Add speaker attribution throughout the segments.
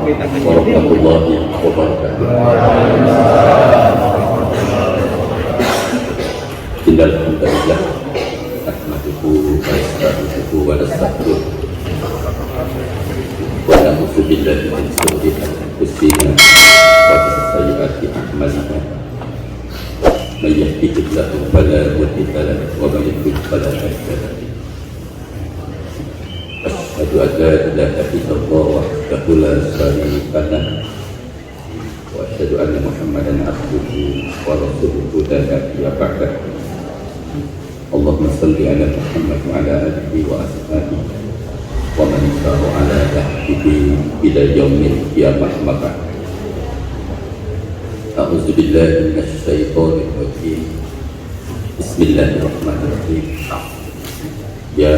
Speaker 1: warahmatullahi wabarakatuh. Innal hamdalillah nahmaduhu wa nasta'inuhu wa nastaghfiruh wa na'udzu billahi min shururi anfusina wa min sayyiati a'malina. May yahdihillahu fala mudilla lahu wa may yudlil fala hadiya lahu. Asyhadu an la ilaha illallah wahdahu la syarika lahu wa asyhadu anna Muhammadan abduhu wa rasuluhu la nabiyya ba'dahu. Allahumma salli ala Muhammad wa ala alihi wa ashabihi wa man sara ala nahjihi ila yaumil qiyamah. A'udzu billahi minasy syaithanir rajim. Bismillahirrahmanirrahim. Ya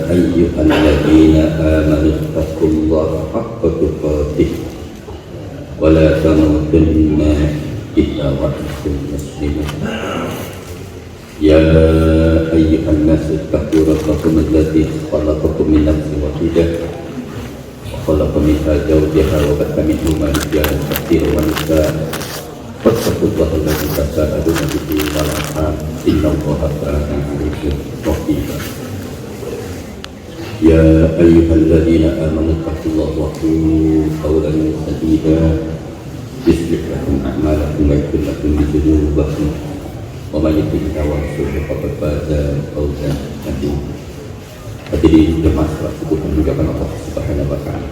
Speaker 1: ayyuhalladzina amanu taqullaha haqqa tuqatih wa la tamutunna illa wa antum muslimun. Ya ayyuhan nasu ittaqu rabbakum alladzi khalaqakum min nafsin wahidah wa khalaqa minha zawjaha wa batha minhuma rijalan katsiran wa nisaa. Wattaqullaha alladzi tasaaluna bihi wal arham innallaha kana 'alaykum raqiba. Ya ayyuhalladzina amanu taqullaha wa qulu qawlan sadida yuslih lakum a'malakum wa yaghfir lakum dhunubakum wa may yuti'illah wa rasulahu faqad faza fawzan 'azima. Hadirin jemaah salat subuh yang dimuliakan Allah Subhanahu wa taala.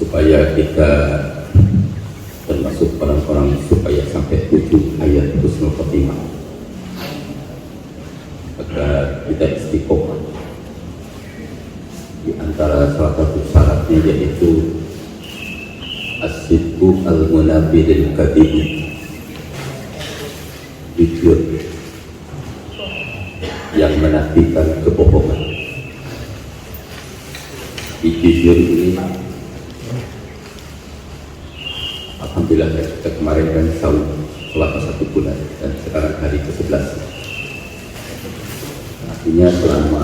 Speaker 1: Supaya kita termasuk orang-orang supaya sampai 7 ayat husnul khotimah, maka kita istiqomah. Di antara salah satu syaratnya yaitu as-sidqu al-munafi lil kadhib, jujur yang menafikan kebohongan. Jujur ini alhamdulillah kita kemarin kan saum selama 1 bulan dan sekarang hari ke-11. Artinya selama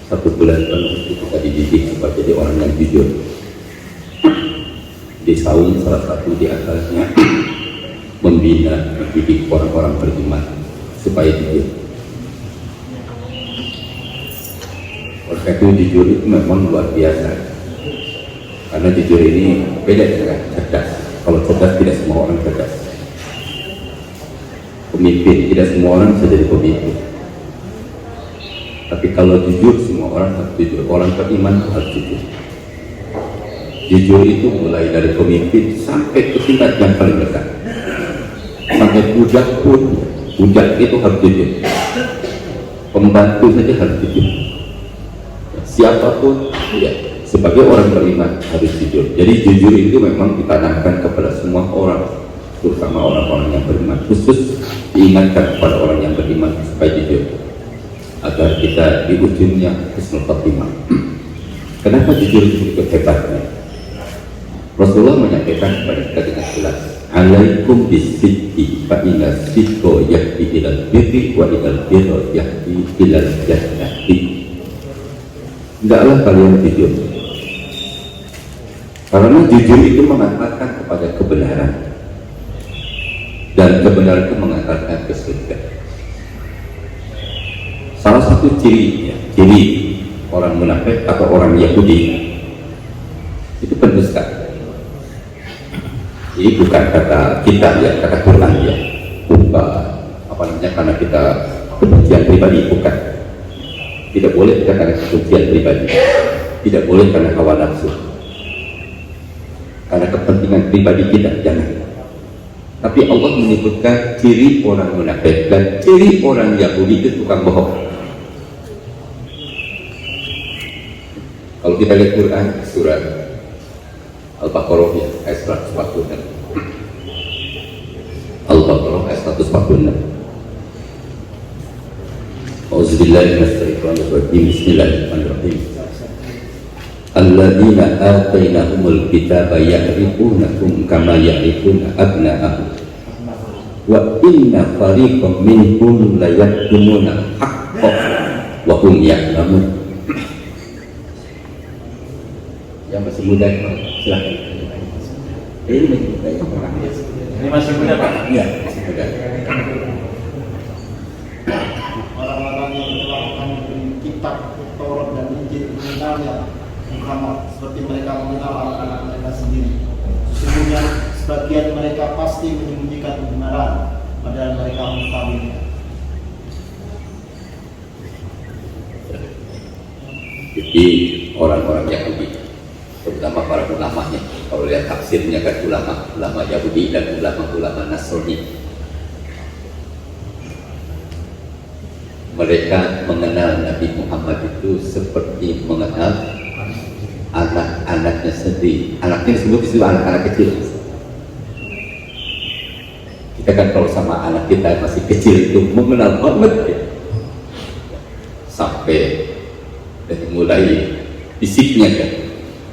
Speaker 1: 1 bulan penuh kita dididik supaya jadi orang yang jujur. Di saum salah satu di antaranya membina, mendidik orang-orang beriman supaya jujur. Oleh itu jujur itu memang luar biasa, karena jujur ini beda dengan cerdas. Kalau cerdas tidak semua orang cerdas. Pemimpin tidak semua orang bisa jadi pemimpin. Tapi kalau jujur semua orang harus jujur. Orang beriman harus jujur. Jujur itu mulai dari pemimpin sampai ke tingkat yang paling dekat. Sampai budak pun, budak itu harus jujur. Pembantu saja harus jujur. Siapapun, ya, sebagai orang beriman harus jujur. Jadi jujur itu memang ditanamkan kepada semua orang, terutama orang-orang yang beriman. Khusus diingatkan kepada orang yang beriman supaya jujur, agar kita di ujungnya husnul khotimah. Kenapa jujur itu begitu hebatnya? Rasulullah menyampaikan kepada kita dengan jelas, alaikum bisidqi fa inna sidqa yahdi ilal birri wa ilal birra yahdi ilal jannati. Hendaklah kalian jujur, karena jujur itu mengantarkan kepada kebenaran, dan kebenaran itu mengantarkan ke surga. Salah satu ciri orang munafik atau orang Yahudi itu pendusta. Ini bukan kata kita ya, kata Quran ya, bukan apa namanya karena kita kebencian pribadi, bukan. Tidak boleh kita karena kebencian pribadi, tidak boleh karena hawa nafsu, karena kepentingan pribadi kita, jangan. Tapi Allah menyebutkan ciri orang munafik dan ciri orang Yahudi itu tukang bohong. Kalau kita lihat Quran surat Al-Baqarah ya, ayat 146. Al-Baqarah ayat 146. Auzubillahi minasyaitonir rajim. Bismillahirrahmanirrahim. Alladzina atainahumul kitaba ya'rifunahum kama ya'rifuna abna'ahum wa inna fariqam minhum la yaktumuna al-haqqa wa hum ya'lamun. Yang masih muda silahkan. Ini masih muda ya Pak.
Speaker 2: Ini masih muda Pak?
Speaker 1: Iya, masih muda.
Speaker 3: Orang-orang yang telah mengandung kitab Taurat dan Injil mengenalnya Muhammad seperti mereka mengenal anak-anak mereka sendiri. Sesungguhnya sebagian mereka pasti menyembunyikan kebenaran, padahal mereka mengetahuinya.
Speaker 1: Jadi orang-orang Yahudi, terutama para ulamanya, kalau lihat tafsirnya kan ulama Yahudi dan ulama Nasrani, mereka mengenal Nabi Muhammad itu seperti mengenal anak-anaknya sendiri. Anaknya disebut anak-anak kecil. Kita kan kalau sama anak kita masih kecil itu mengenal banget ya. Sampai dari mulai fisiknya kan,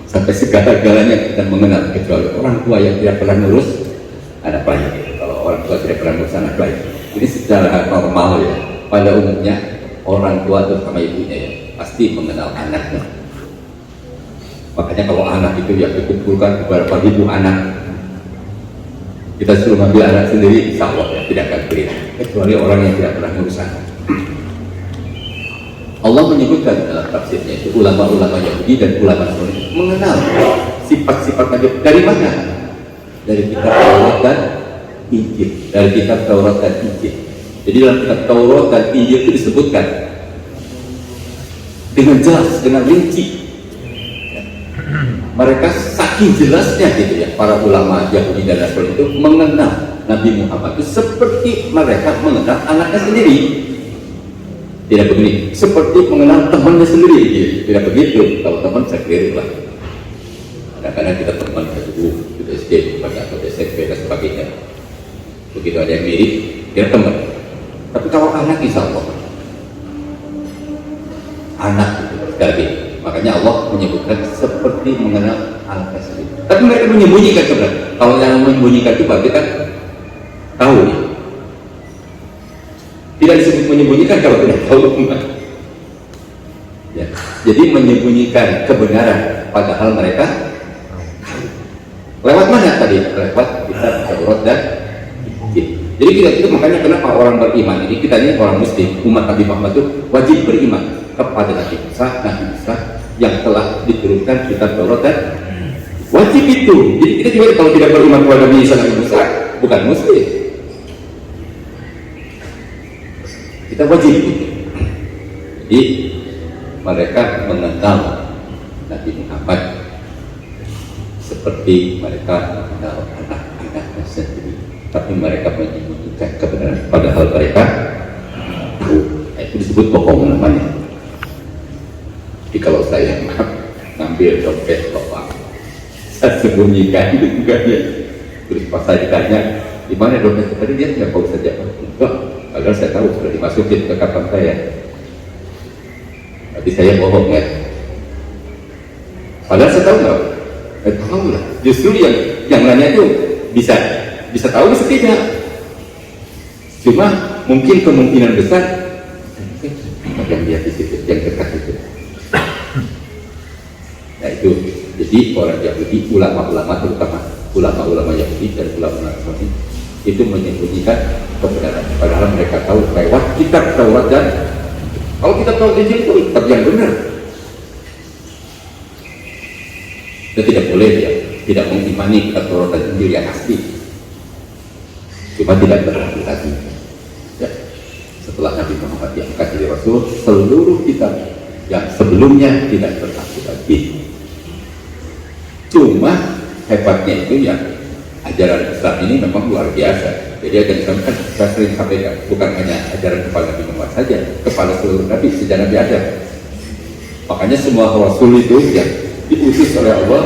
Speaker 1: sampai segala-galanya kita mengenal, kecuali orang tua yang tidak pernah ngurus anak bayi. Kalau orang tua tidak pernah ngurus anak bayi, ini secara normal ya. Pada umumnya orang tua terutama ibunya ya pasti mengenal anaknya. Makanya kalau anak itu ya dikumpulkan beberapa ribu anak, kita suruh ambil anak sendiri, insya Allah ya tidak akan beri, kecuali orang yang tidak pernah ngurus anak. Allah menyebutkan dalam tafsirnya itu ulama-ulama Yahudi dan ulama Nasrani mengenal sifat-sifat Nabi. Dari mana? Dari kitab Taurat dan Injil. Dari kitab Taurat dan Injil. Jadi dalam kitab Taurat dan Injil itu disebutkan dengan jelas, dengan rinci. Mereka saking jelasnya gitu ya, para ulama Yahudi dan Nasrani itu mengenal Nabi Muhammad itu seperti mereka mengenal anaknya sendiri. Tidak begini, seperti mengenal temannya sendiri gitu. Tidak begitu, kalau teman saya keliru lah. Kadang-kadang kita teman satu gitu SD, atau SMP dan sebagainya. Begitu ada yang mirip, dia teman. Tapi kalau anak insya Allah anak itu sekali. Makanya Allah menyebutkan seperti mengenal anaknya sendiri. Tapi mereka menyembunyikan sebenarnya. Kalau yang menyembunyikan itu berarti kan tahu ya. Tidak disebut menyembunyikan kalau tidak tahu. Ya. Jadi menyembunyikan kebenaran padahal mereka lewat mana tadi? Lewat kitab Taurat dan Injil. Jadi itu makanya kenapa orang beriman ini, kita ini orang muslim, umat Nabi Muhammad itu wajib beriman kepada Nabi Musa yang telah diturunkan kitab Taurat dan wajib itu. Jadi kita juga kalau tidak beriman kepada Nabi Musa bukan muslim. Kita wajib. Jadi mereka mengenal Nabi Muhammad seperti mereka mengenal anak-anaknya sendiri, tapi mereka menyembunyikan kebenaran padahal mereka tahu. Itu disebut bohong namanya. Jadi kalau saya ngambil dompet bapak, saya sembunyikan itu juga dia. Terus pas saya ditanya di mana dompet tadi, dia nggak tahu saja. Enggak, padahal saya tahu sudah dimasukin ke kantong saya. Tapi saya bohong ya. Padahal saya tahu nggak? Tahu lah. Justru yang lainnya itu bisa tahu bisa tidak. Cuma mungkin kemungkinan besar yang dia di situ, yang dekat itu. Nah itu. Jadi orang Yahudi, ulama-ulama terutama ulama-ulama Yahudi dan ulama Nasrani itu menyembunyikan kebenaran. Padahal mereka tahu lewat kitab Taurat dan kalau kitab Taurat Injil itu kitab yang benar. Kita tidak boleh ya, tidak mengimani kitab Taurat dan Injil yang asli. Cuma tidak berlaku lagi. Ya. Setelah Nabi Muhammad diangkat jadi Rasul, seluruh kitab yang sebelumnya tidak berlaku lagi. Cuma hebatnya itu ya, ajaran Islam ini memang luar biasa. Jadi ajaran Islam kan saya sering sampaikan, bukan hanya ajaran kepada Nabi Muhammad saja, kepada seluruh Nabi sejak Nabi Adam. Makanya semua Rasul itu yang diutus oleh Allah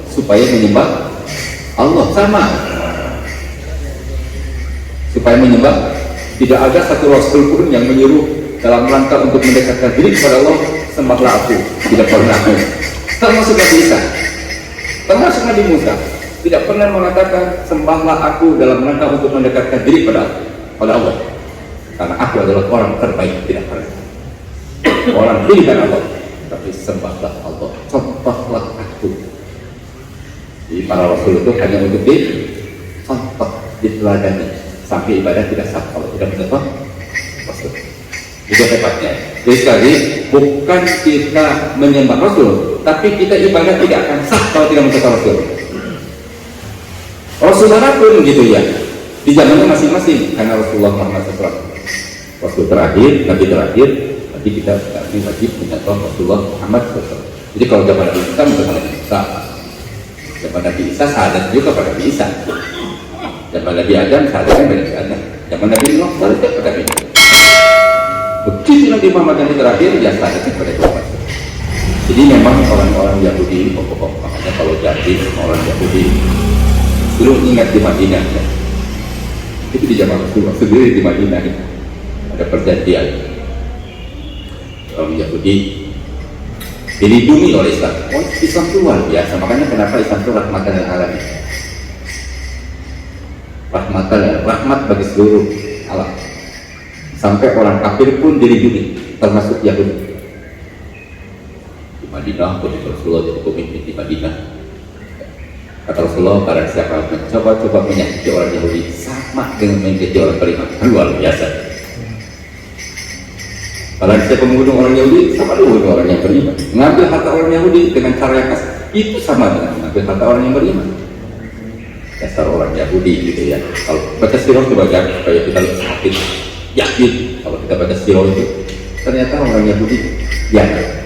Speaker 1: supaya menyembah Allah sama. Supaya menyembah, tidak ada satu Rasul pun yang menyuruh dalam rangka untuk mendekatkan diri kepada Allah, sembahlah aku. Tidak pernah. Termasuk Nabi Isa, termasuk Nabi Musa, tidak pernah mengatakan sembahlah aku dalam rangka untuk mendekatkan diri pada Allah, karena aku adalah orang terbaik. Tidak pernah. Orang pilihan Allah, tapi sembahlah Allah, contohlah aku para rasul itu hanya untuk dicontoh, diteladani, sampai ibadah tidak sah kalau tidak mencontoh rasul. Itu hebatnya. Jadi sekali, bukan kita menyembah rasul, tapi kita ibadah tidak akan sah kalau tidak mencontoh rasul. Rasul manapun gitu ya, di zamannya masing-masing, karena Rasulullah Muhammad SAW Rasul terakhir, Nabi terakhir, nanti kita wajib mencontoh Rasulullah Muhammad SAW. Jadi kalau zaman Nabi Isa, bukan Nabi Isa. Zaman Nabi Isa, sahadat juga pada Nabi Isa. Zaman Nabi Adam, sahadatnya pada Nabi Adam. Zaman Nabi Nuh, sahadatnya pada Nabi Nuh. Begitu Nabi Muhammad yang terakhir, ya sahadatnya pada Muhammad. Jadi memang orang-orang Yahudi, pokok-pokok, makanya kalau jadi orang Yahudi, dulu ingat di Madinah ya. Itu di zaman Rasulullah sendiri di Madinah ya. Ada perjanjian orang Yahudi dilindungi oleh Islam. Oh, Islam itu luar biasa. Makanya kenapa Islam itu rahmatan lil alamin. Rahmat bagi seluruh alam. Sampai orang kafir pun dilindungi, termasuk Yahudi. Di Madinah, Rasulullah jadi pemimpin di Madinah. Kata Rasulullah, barang siapa mencoba-coba menyakiti orang Yahudi sama dengan menyakiti orang beriman. Luar biasa. Barang siapa membunuh orang Yahudi sama dengan membunuh orang yang beriman. Mengambil harta orang Yahudi dengan cara yang kasar, itu sama dengan mengambil harta orang yang beriman. Dasar orang Yahudi gitu ya. Kalau baca sirah itu baca supaya kita lebih semakin yakin. Kalau kita baca sirah itu, ternyata orang Yahudi ya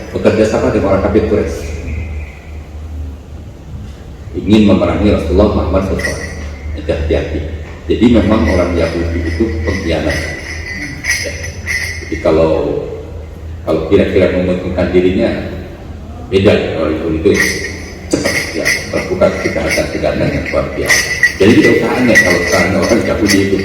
Speaker 1: bekerja sama dengan orang kafir Quraisy. Ingin memerangi Rasulullah Muhammad SAW. Itu hati-hati. Jadi memang orang Yahudi itu pengkhianat. Ya. Jadi kalau kira-kira menguntungkan dirinya, beda orang Yahudi itu cepat ya melakukan kejahatan yang luar biasa. Jadi tidak usahanya kalau sekarang orang Yahudi itu.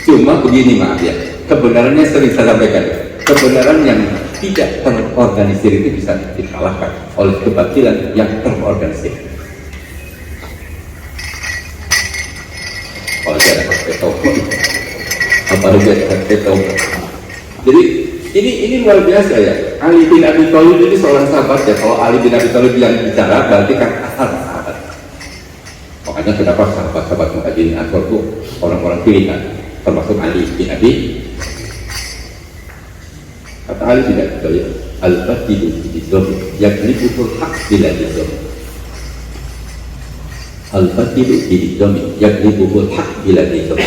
Speaker 1: Cuma begini maaf ya, kebenarannya sering saya sampaikan. Kebenaran yang tidak terorganisir itu bisa dikalahkan oleh kebatilan yang terorganisir. Kalau dia ada peto, apalagi ada peto. Jadi ini luar biasa ya. Ali bin Abi Thalib ini seorang sahabat ya. Kalau Ali bin Abi Thalib yang bicara berarti kan asal sahabat. Makanya kenapa sahabat-sahabat Muhajirin Ansor itu orang-orang pilihan, termasuk Ali bin Abi. Kata Ali bin Abi Thalib, al-batilu bidizom yaglibuhul haq bila dizom. Al-batilu bidizom yaglibuhul haq bila dizom.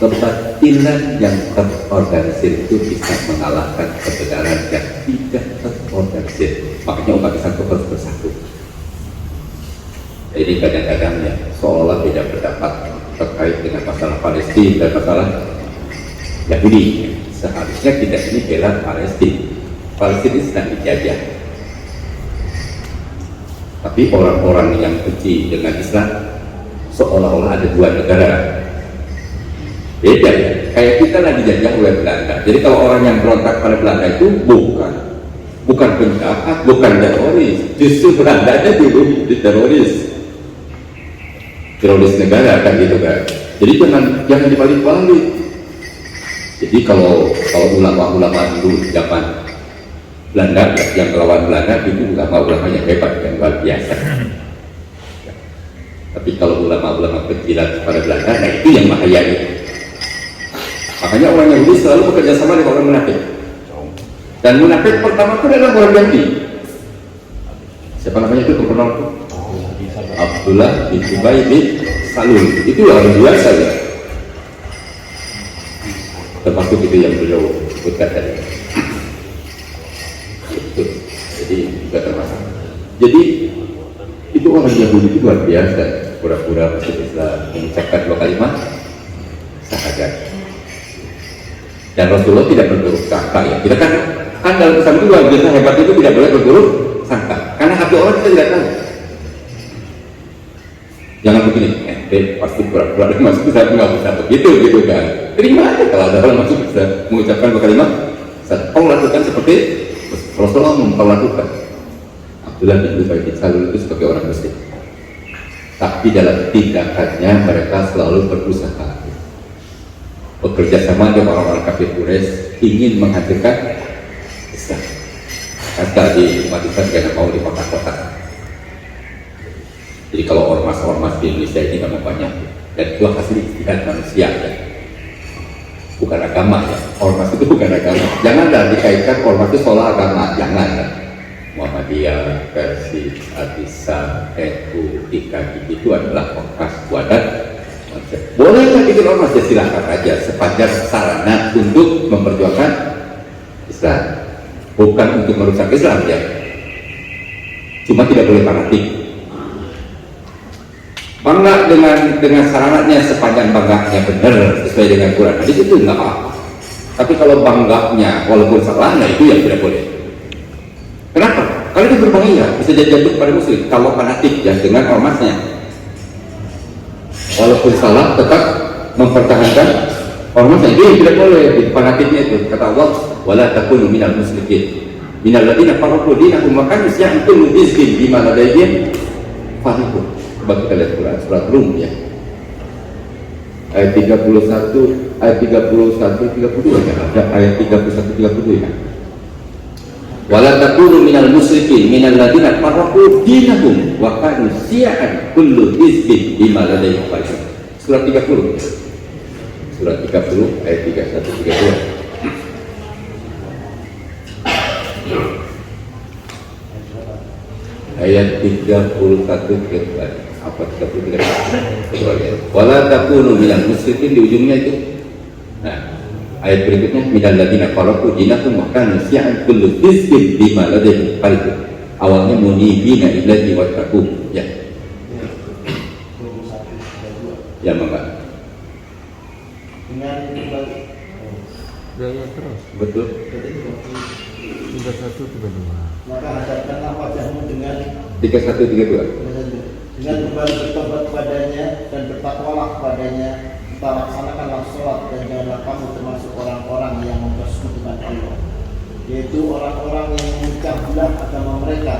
Speaker 1: Kebatilan yang terorganisir itu bisa mengalahkan kebenaran yang tidak terorganisir. Makanya umat Islam itu harus bersatu. Jadi kadang-kadang ya seolah tidak berdapat terkait dengan masalah Palestina dan masalah Yahudi. Seharusnya kita ini bela Palestina. Palestina sedang dijajah. Tapi orang-orang yang benci dengan Islam seolah-olah ada dua negara. Beda ya, kayak kita lagi dijajah oleh Belanda. Jadi kalau orang yang berontak pada Belanda itu bukan penjahat, bukan teroris. Justru Belandanya dulu teroris negara kan gitu kan. Jadi jangan dibalik-balik. Jadi kalau ulama-ulama dulu zaman Belanda yang melawan Belanda itu ulama-ulama yang hebat yang luar biasa. Tapi kalau ulama-ulama penjilat pada Belanda, nah itu yang bahaya itu. Makanya orang Yahudi selalu bekerja sama dengan orang munafik. Dan munafik pertama itu adalah orang Yahudi. Siapa namanya itu terkenal? Abdullah bin Ubay bin Salul. Itu orang biasa ya. Termasuk itu yang beliau sebutkan tadi. Itu. Jadi juga termasuk. Jadi itu orang Yahudi itu luar biasa. Pura-pura masuk Islam, mengucapkan dua kalimat syahadat. Dan Rasulullah tidak berburuk sangka ya. Kita kan dalam Islam itu luar biasa hebat itu tidak boleh berburuk sangka. Karena hati orang kita tidak tahu. Jangan begini, pasti pura-pura masuk Islam nggak bisa begitu gitu kan. Terima aja kalau ada orang masuk bisa mengucapkan dua kalimat. Kau lakukan seperti Rasulullah memperlakukan. Abdullah bin Ubay bin Salul itu sebagai orang Muslim. Tapi dalam tindakannya mereka selalu berusaha bekerja sama dengan orang-orang kafir Quraisy ingin menghancurkan Islam. Kata di umat Islam jangan mau di kotak-kotak. Jadi kalau ormas ormas-ormas di Indonesia ini memang banyak, dan itu hasil ijtihad manusia ya. Bukan agama ya, ormas itu bukan agama. Janganlah dikaitkan ormas itu soal agama, jangan ya. Muhammadiyah, Persis, Atisa, NU, IKI itu adalah ormas buatan manusia. Bolehlah bikin ormas ya, silahkan aja, sepanjang sarana untuk memperjuangkan Islam, bukan untuk merusak Islam ya. Cuma tidak boleh fanatik. Bangga dengan sarananya sepanjang bangganya benar sesuai dengan Quran hadis itu nggak apa-apa. Tapi kalau bangganya walaupun salah, nah itu yang tidak boleh. Kenapa? Kalau itu berbahaya, bisa jadi jatuh pada muslim. Kalau fanatik ya dengan ormasnya, walaupun salah tetap mempertahankan ormasnya, itu yang tidak boleh. Fanatiknya itu kata Allah, wala takunu minal musyrikin minal ladina farraqu dinahum wa kanu ya'tulu hizbin bima ladaihim farihun. Coba kita lihat Quran surat Rum ya, ayat 31, ayat 31, 32 ya, ada ayat 31, 32 ya. Wala takunu minal musyrikin minal ladina farraqu dinahum wa kanu syi'an kullu hizbin bima ladaihim farihun. Surat 30, surat 30 ayat 31, 32. Ayat 31 apa 33 wala takunu minal musyrikin, di ujungnya itu. Nah, ayat berikutnya minal ladina farraqu dinahum wa kanu syi'an kullu hizbin bima ladaihim farihun. Awalnya munibina ilahi wattaqu ya. Ya mangga.
Speaker 3: Dengan
Speaker 2: Gaya terus.
Speaker 1: Betul.
Speaker 2: 31 32.
Speaker 3: maka hadapkanlah wajahmu dengan
Speaker 1: 31 32.
Speaker 3: dengan kembali bertobat kepadanya dan bertakwalah kepadanya, kita laksanakanlah sholat dan janganlah kamu termasuk orang-orang yang mempersekutukan Allah, yaitu orang-orang yang memecah belah agama mereka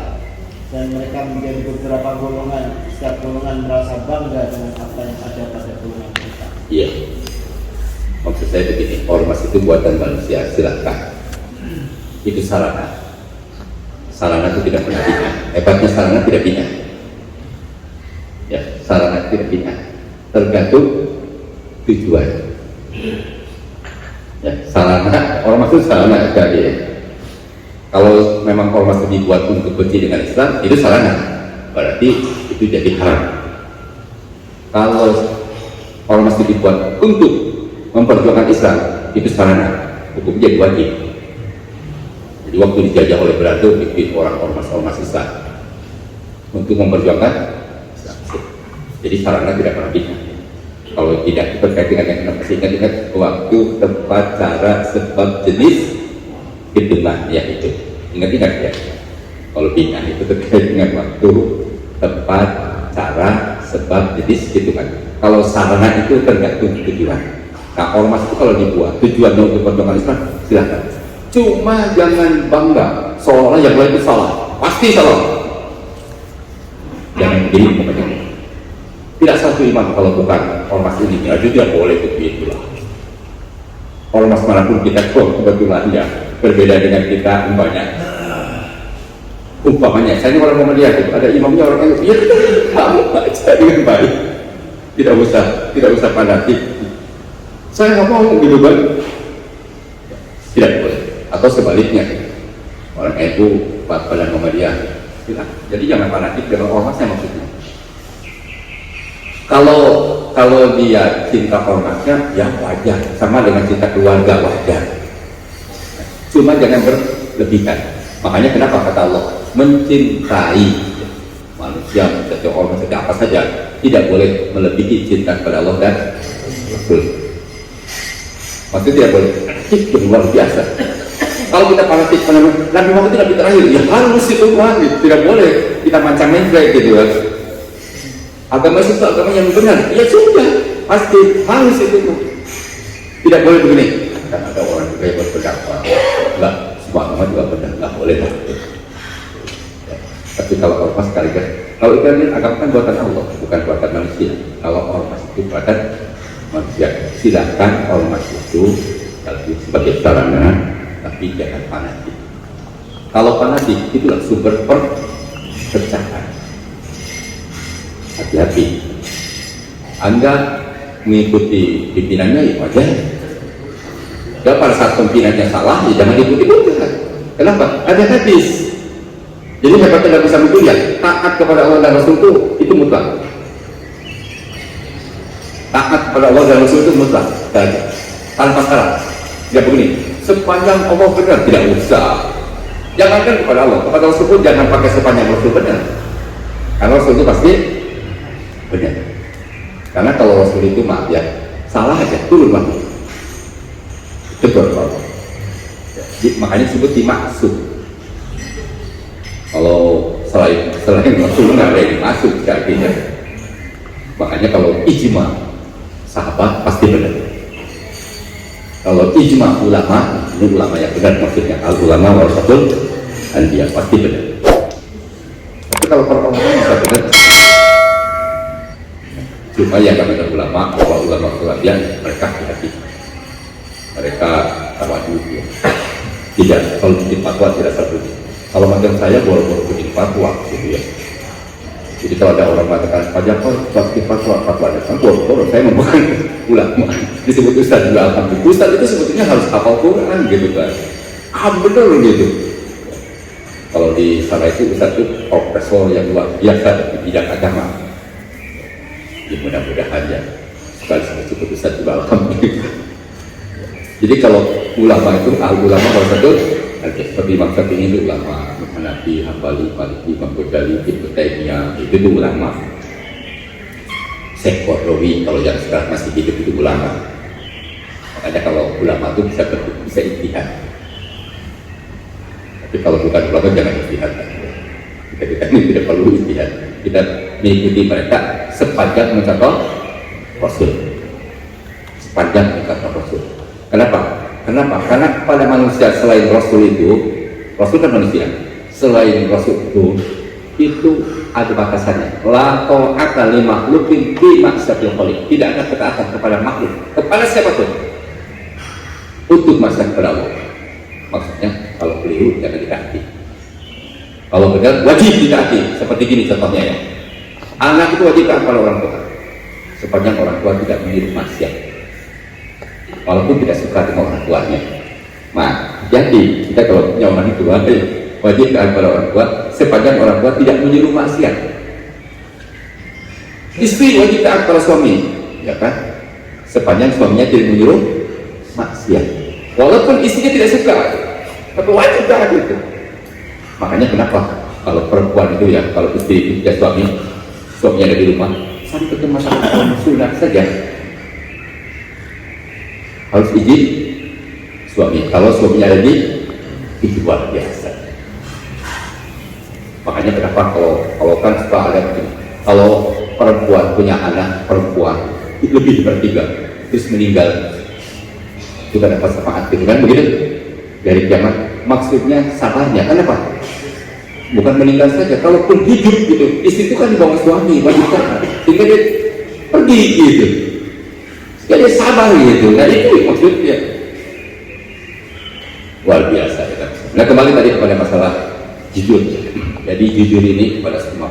Speaker 3: dan mereka menjadi beberapa golongan, setiap golongan merasa bangga dengan apa yang ada pada golongan mereka.
Speaker 1: Iya, maksud saya begini, ormas itu buatan manusia, silahkan. Itu sarana. Sarana itu tidak pernah bina. Hebatnya sarana tidak bina. Ya, sarana tidak bina. Tergantung tujuan. Ya, sarana, ormas itu sarana jadi. Ya. Kalau memang ormas itu dibuat untuk benci dengan Islam, itu sarana. Berarti itu jadi haram. Kalau ormas itu dibuat untuk memperjuangkan Islam, itu sarana. Hukumnya jadi wajib. Jadi waktu dijajah oleh Belanda bikin orang ormas Islam untuk memperjuangkan Islam. Jadi sarana tidak pernah bina. Kalau tidak terkait dengan yang kita masih ingat waktu, tempat, cara, sebab, jenis, hitungan, ya itu. Ingat-ingat ya. Kalau bina itu terkait dengan waktu, tempat, cara, sebab, jenis, hitungan. Kalau sarana itu tergantung tujuan. Nah, ormas itu kalau dibuat tujuannya untuk perjuangan Islam, silahkan. Cuma jangan bangga seolah yang lain itu salah, pasti salah. Jangan begini pokoknya. Tidak satu imam kalau bukan ormas ini, ya tidak boleh begitu lah. Ormas manapun kita kebetulan ya berbeda dengan kita umpamanya. Saya ini orang Muhammadiyah itu ada imamnya orang NU, ya kita kamu baca dengan baik. Tidak usah fanatik. Saya nggak mau gitu kan? Tidak boleh. Atau sebaliknya, orang NU pada Muhammadiyah. Jadi jangan fanatik dengan ormasnya maksudnya. Kalau dia cinta ormasnya, ya wajar. Sama dengan cinta keluarga, wajar. Cuma jangan berlebihan. Makanya kenapa kata Allah mencintai manusia, mencintai ormas, apa saja, tidak boleh melebihi cinta kepada Allah dan Rasul. Maksudnya tidak boleh. Itu luar biasa. Kalau kita fanatik Nabi Muhammad itu Nabi terakhir, ya harus itu gitu. Tidak boleh kita mancang-mancang gitu kan. Agama itu agama yang benar, ya sudah pasti harus itu. Tidak boleh begini. Kan ada orang juga yang berpendapat, enggak semua agama juga benar, enggak boleh lah. Ya. Tapi kalau ormas sekaligus, kalau ibadah agama kan buatan Allah, bukan buatan manusia. Kalau ormas itu buatan manusia, silakan ormas itu sebagai sarana, tapi jangan fanatik. Kalau fanatik itulah sumber perpecahan. hati-hati. Anda mengikuti pimpinannya ya wajar. Ya pada saat pimpinannya salah, ya jangan ikuti juga. Kenapa? Ada hadis. Jadi hebatnya tidak bisa mendunia. Taat kepada Allah dan Rasul itu mutlak. Taat kepada Allah dan Rasul itu mutlak. Tanpa syarat. Ya begini, sepanjang Allah benar tidak usah. Jangankan kepada Allah, kepada Rasul pun jangan pakai sepanjang Rasul benar. Karena Rasul itu pasti benar. Karena kalau Rasul itu maaf ya, salah aja, turun lagi. Betul Allah. Makanya disebut dimaksud. Kalau selain Rasul nggak ada yang dimaksud artinya. Makanya kalau ijma sahabat pasti benar. Kalau ijma ulama, ini ulama yang benar maksudnya, al ulama warasatul anbiya pasti benar. Tapi kalau para ulama bisa benar, cuma yang kata ulama, bahwa ulama ulama mereka hati-hati, mereka tawadu ya. Tidak, kalau bikin fatwa tidak satu. Kalau macam saya boro-boro bikin fatwa gitu ya. Jadi kalau ada orang mengatakan Pak Jafar bikin fatwa datang boro-boro, saya bukan ulama. Disebut ustaz juga alhamdulillah. Ustaz itu sebetulnya harus hafal Quran gitu kan. Bener gitu. Kalau di sana itu ustaz itu profesor yang luar biasa di bidang agama. Ya mudah-mudahan ya sekali sebut ustaz juga alhamdulillah. Jadi kalau ulama itu ulama kalau satu seperti Imam Syafi'i itu ulama, Hanafi, Hambali, Maliki, Imam Ghazali, Ibnu Taimiyah itu ulama. Syekh Qurtubi kalau yang sekarang masih hidup itu ulama. Makanya kalau ulama itu bisa ijtihad. Tapi kalau bukan ulama jangan ijtihad. Kita ini tidak perlu ijtihad. Kita mengikuti mereka sepanjang mencontoh Rasul. Sepanjang mencontoh Rasul. Kenapa? Karena pada manusia selain Rasul itu, Rasul kan manusia. Selain Rasul itu ada batasannya. La ta'ata li makhluqin fi ma'siyatil khaliq. Tidak ada ketaatan kepada makhluk, kepada siapapun untuk maksiat kepada Allah. Maksudnya kalau keliru jangan ditaati. Kalau benar wajib ditaati. Seperti gini contohnya ya. Anak itu wajib taat pada orang tua. Sepanjang orang tua tidak meniru maksiat. Walaupun tidak suka dengan orang tuanya. Nah, jadi kita kalau punya orang tua wajib taat pada orang tua sepanjang orang tua tidak menyuruh maksiat. Istri wajib taat pada suami, ya kan? Sepanjang suaminya tidak menyuruh maksiat. Walaupun istrinya tidak suka, tapi wajib taat itu. Makanya kenapa kalau perempuan itu ya, kalau istri itu suaminya ada di rumah, sampai ke masalah sunat saja harus izin suami. Kalau suaminya ada di itu luar biasa. Makanya kenapa kalau kan suka ada kalau perempuan punya anak perempuan lebih dari 3 terus meninggal juga dapat syafaat gitu kan begitu dari kiamat. Maksudnya sabarnya kenapa? Bukan meninggal saja, kalaupun hidup gitu istri itu kan di bawah suami wajib taat sehingga dia pergi gitu. Jadi sabar gitu, nah itu maksudnya luar biasa ya kan? Nah kembali tadi kepada masalah jujur. Jadi jujur ini kepada semua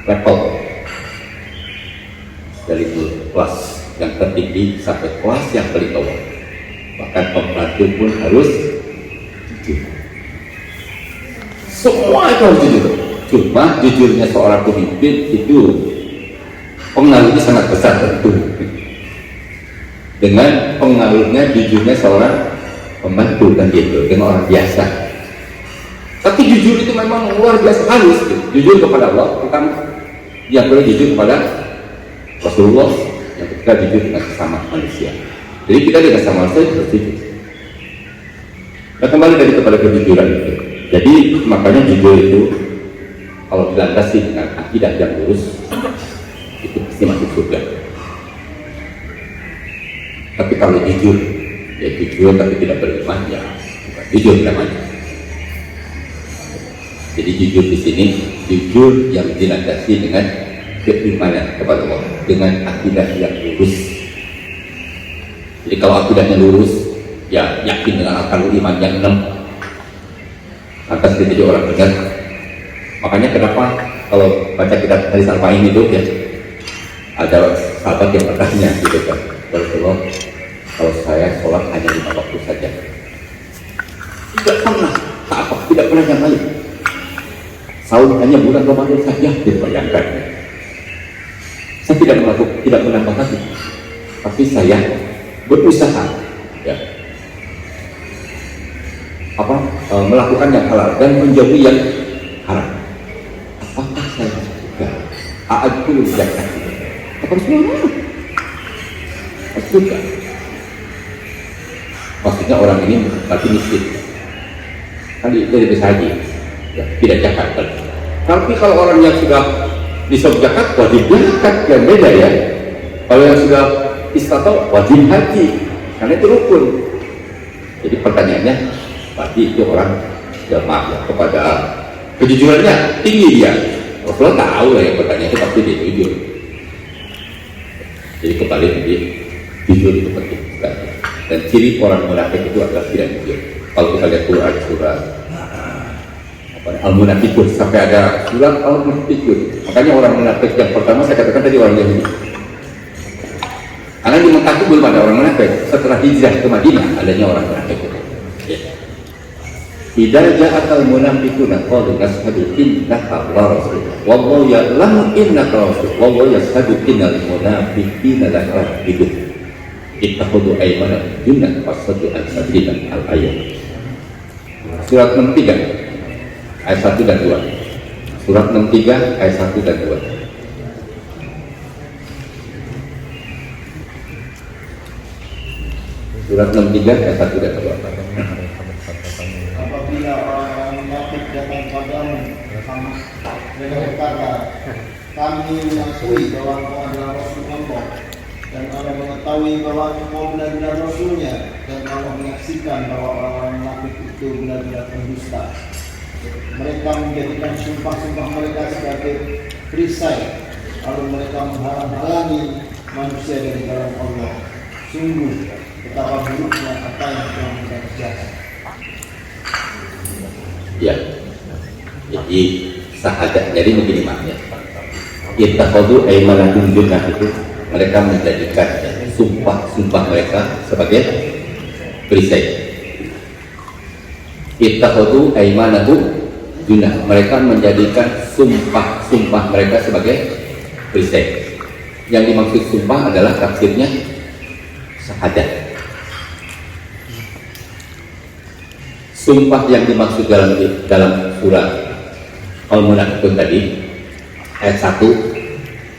Speaker 1: level dari kelas yang tertinggi sampai kelas yang paling bawah. Bahkan pembantu pun harus jujur. Semua itu harus jujur. Cuma jujurnya seorang pemimpin itu pengaruhnya sangat besar tentu. Dengan pengaruhnya jujurnya seorang pembantu kan gitu, dengan orang biasa. Tapi jujur itu memang luar biasa harus gitu. Jujur kepada Allah pertama, yang boleh jujur kepada Rasulullah, yang ketiga jujur dengan sesama manusia. Jadi kita dengan sesama manusia harus jujur. Nah kembali tadi kepada kejujuran itu. Jadi makanya jujur itu kalau dilandasi dengan akidah yang lurus itu pasti masuk surga. Tapi kalau jujur, ya jujur tapi tidak beriman, ya bukan jujur namanya. Jadi jujur di sini, jujur yang dilandasi dengan keimanan kepada Allah, dengan akidah yang lurus. Jadi kalau akidahnya lurus, ya yakin dengan akal iman yang 6. Atas jadi orang benar, Makanya kenapa kalau baca kitab hadis Arba'in itu ya, ada sahabat yang bertanya gitu kan, Rasulullah, kalau saya sholat hanya 5 waktu saja, tidak pernah tidak pernah yang lain, sahur hanya bulan Ramadan saja, dibayangkan. Saya tidak menambah lagi, tapi saya berusaha ya, melakukan yang halal dan menjauhi yang haram. Apakah saya juga a'adul zakat? Apa semua? Juga. Maksudnya orang ini berarti miskin. Kali itu dari haji, ya, tidak zakat. Tapi kalau orang yang sudah nisab zakat wajib zakat, yang beda ya. Kalau yang sudah istatau wajib haji, karena itu rukun. Jadi pertanyaannya, berarti itu orang jamaah ya, kepada kejujurannya tinggi dia. Rasulullah tahu lah yang pertanyaan itu pasti dia jujur. Jadi kembali jadi jujur itu penting sekali. Dan ciri orang munafik itu adalah tidak jujur. Kalau kita lihat Quran surah Al-Munafiqun, sampai ada surat Al-Munafiqun. Makanya orang munafik yang pertama saya katakan tadi orang Yahudi. Karena di Mekah itu belum ada orang munafik. Setelah hijrah ke Madinah adanya orang munafik. Ya. Idza ja'akal munafiquna qalu nashhadu innaka la rasul wallahu ya'lamu innaka rasul wallahu yashhadu innal munafiqina lakadzibun ittakhadhu aymanahum junnatan fasaddu an sabilillah al-ayat. Surat 63 ayat 1 dan 2. Surat 63 ayat 1 dan 2. Surat 63 ayat 1 dan 2.
Speaker 3: Apabila orang munafik datang padamu, mereka berkata, kami mengakui bahwa engkau adalah Rasul Allah, dan Allah mengetahui bahwa engkau benar-benar Rasulnya, dan Allah menyaksikan bahwa orang munafik itu benar-benar pendusta. Mereka menjadikan sumpah-sumpah mereka sebagai perisai, lalu mereka menghalang-halangi manusia dari jalan Allah. Sungguh betapa buruknya apa yang telah mereka kerjakan.
Speaker 1: Ya, jadi sahadat, jadi begini maknanya. Ittakhadhu aymanahum junnah itu mereka menjadikan sumpah mereka sebagai perisai. Ittakhadhu aymanahum junnah, mereka menjadikan sumpah mereka sebagai perisai. Yang dimaksud sumpah adalah tafsirnya sahadat. Sumpah yang dimaksud dalam surat Al-Munafiqun tadi ayat 1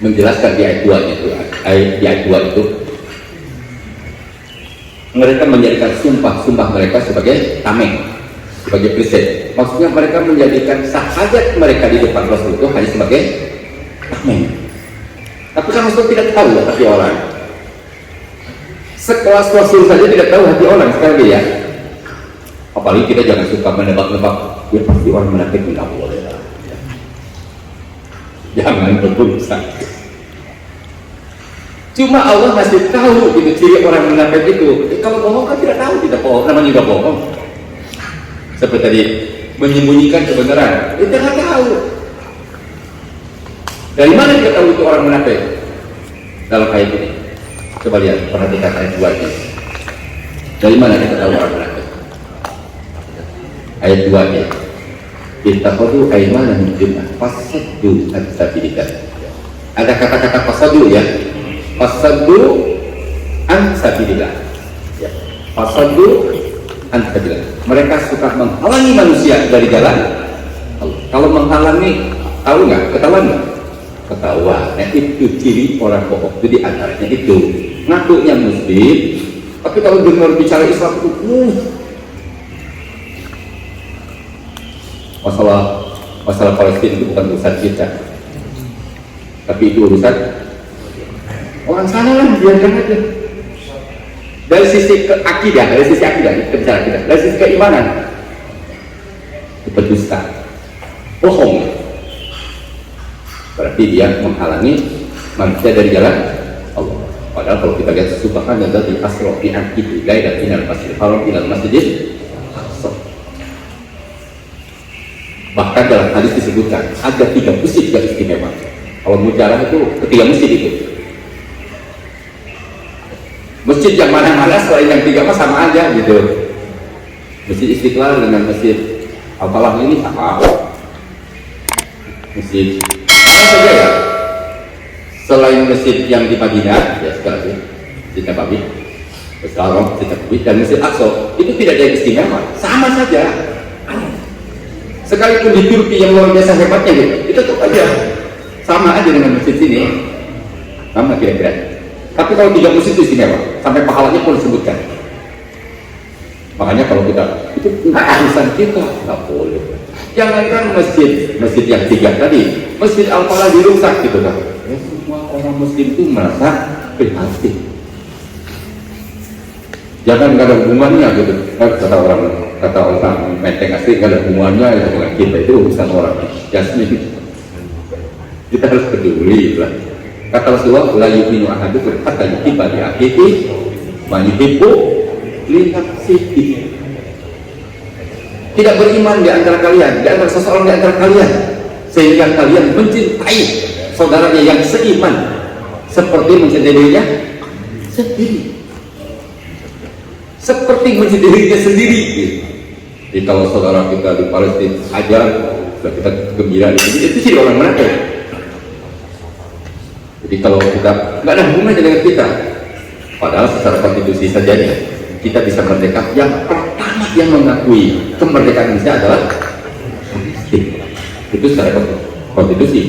Speaker 1: menjelaskan di ayat 2 itu, di ayat 2 itu mereka menjadikan sumpah mereka sebagai tameng, sebagai perisai. Maksudnya mereka menjadikan sahadat mereka di depan Rasul itu hanya sebagai tameng. Tapi kan Rasul tidak tahu hati orang. Sekelas Rasul saja tidak tahu hati orang sekali lagi ya. Apalagi kita jangan suka menebak-nebak, ya pasti orang munafik tidak boleh lah. Jangan berurusan. Cuma Allah masih tahu gitu ciri orang munafik itu. Kalau bohong kan tidak tahu, tidak bohong, namanya juga bohong. Seperti tadi menyembunyikan kebenaran, kita nggak tahu. Dari mana kita tahu itu orang munafik? Dalam ayat ini, coba lihat, perhatikan ayat 2 ini. Dari mana kita tahu orang munafik? Ayat 2 nya, ittakhadhu aymanahum junnah fasaddu an sabilillah. Ada kata-kata fasaddu ya, fasaddu an sabilillah ya, fasaddu an sabilillah. Mereka suka menghalangi manusia dari jalan Allah. Kalau menghalangi, tahu nggak? Ketahuan nggak? Ketahuan. Nah, itu ciri orang bohong. Jadi antaranya itu ngakunya muslim, tapi kalau dengar bicara Islam itu masalah Palestina itu bukan urusan kita, tapi itu urusan orang sana lah, biarkan aja. Dari sisi akidah, kita bicara dari sisi keimanan, berdusta, bohong, berarti dia menghalangi manusia dari jalan Allah. Padahal kalau kita lihat subhanallah di asra fi anqidhi lailatin al-masjidil haram ila al-masjidil aqsa. Bahkan dalam hadis disebutkan ada 3 masjid yang istimewa. Kalau mau jalan itu ketiga masjid itu. Masjid yang mana-mana selain yang 3 mah sama aja gitu. Masjid Istiqlal dengan Masjid Al-Falah ini sama. Masjid apa saja ya? Selain masjid yang di Madinah, ya sekali lagi, Masjid Nabawi, Masjid Al-Haram, Masjid Nabawi, dan Masjid Aqsa itu tidak ada yang istimewa, sama saja. Sekalipun di Turki yang luar biasa hebatnya gitu, itu tetap aja sama aja dengan masjid sini, sama kira-kira. Tapi kalau 3 masjid itu istimewa, sampai pahalanya pun disebutkan. Makanya kalau kita itu urusan kita nggak boleh. Jangankan masjid yang 3 tadi, Masjid Al-Falah dirusak gitu kan. Ya, semua orang Muslim itu merasa prihatin. Jangan nggak ada hubungannya gitu. Kata orang menteng asli nggak ada hubungannya ya, dengan kita, itu urusan orang Yasmin. Kita harus peduli lah. Kata Rasulullah, la yu'minu ahadukum hatta yuhibba li akhihi ma yuhibbu li nafsihi. Tidak beriman di antara kalian, di antara seseorang di antara kalian, sehingga kalian mencintai saudaranya yang seiman seperti mencintai dirinya sendiri. Seperti mencintai dirinya sendiri. Jadi kalau saudara kita di Palestina ajar, kita gembira di sini, itu sih orang menakut. Jadi kalau kita nggak ada hubungannya dengan kita, padahal secara konstitusi saja kita bisa merdeka. Yang pertama yang mengakui kemerdekaan Indonesia adalah Palestina. Itu secara konstitusi.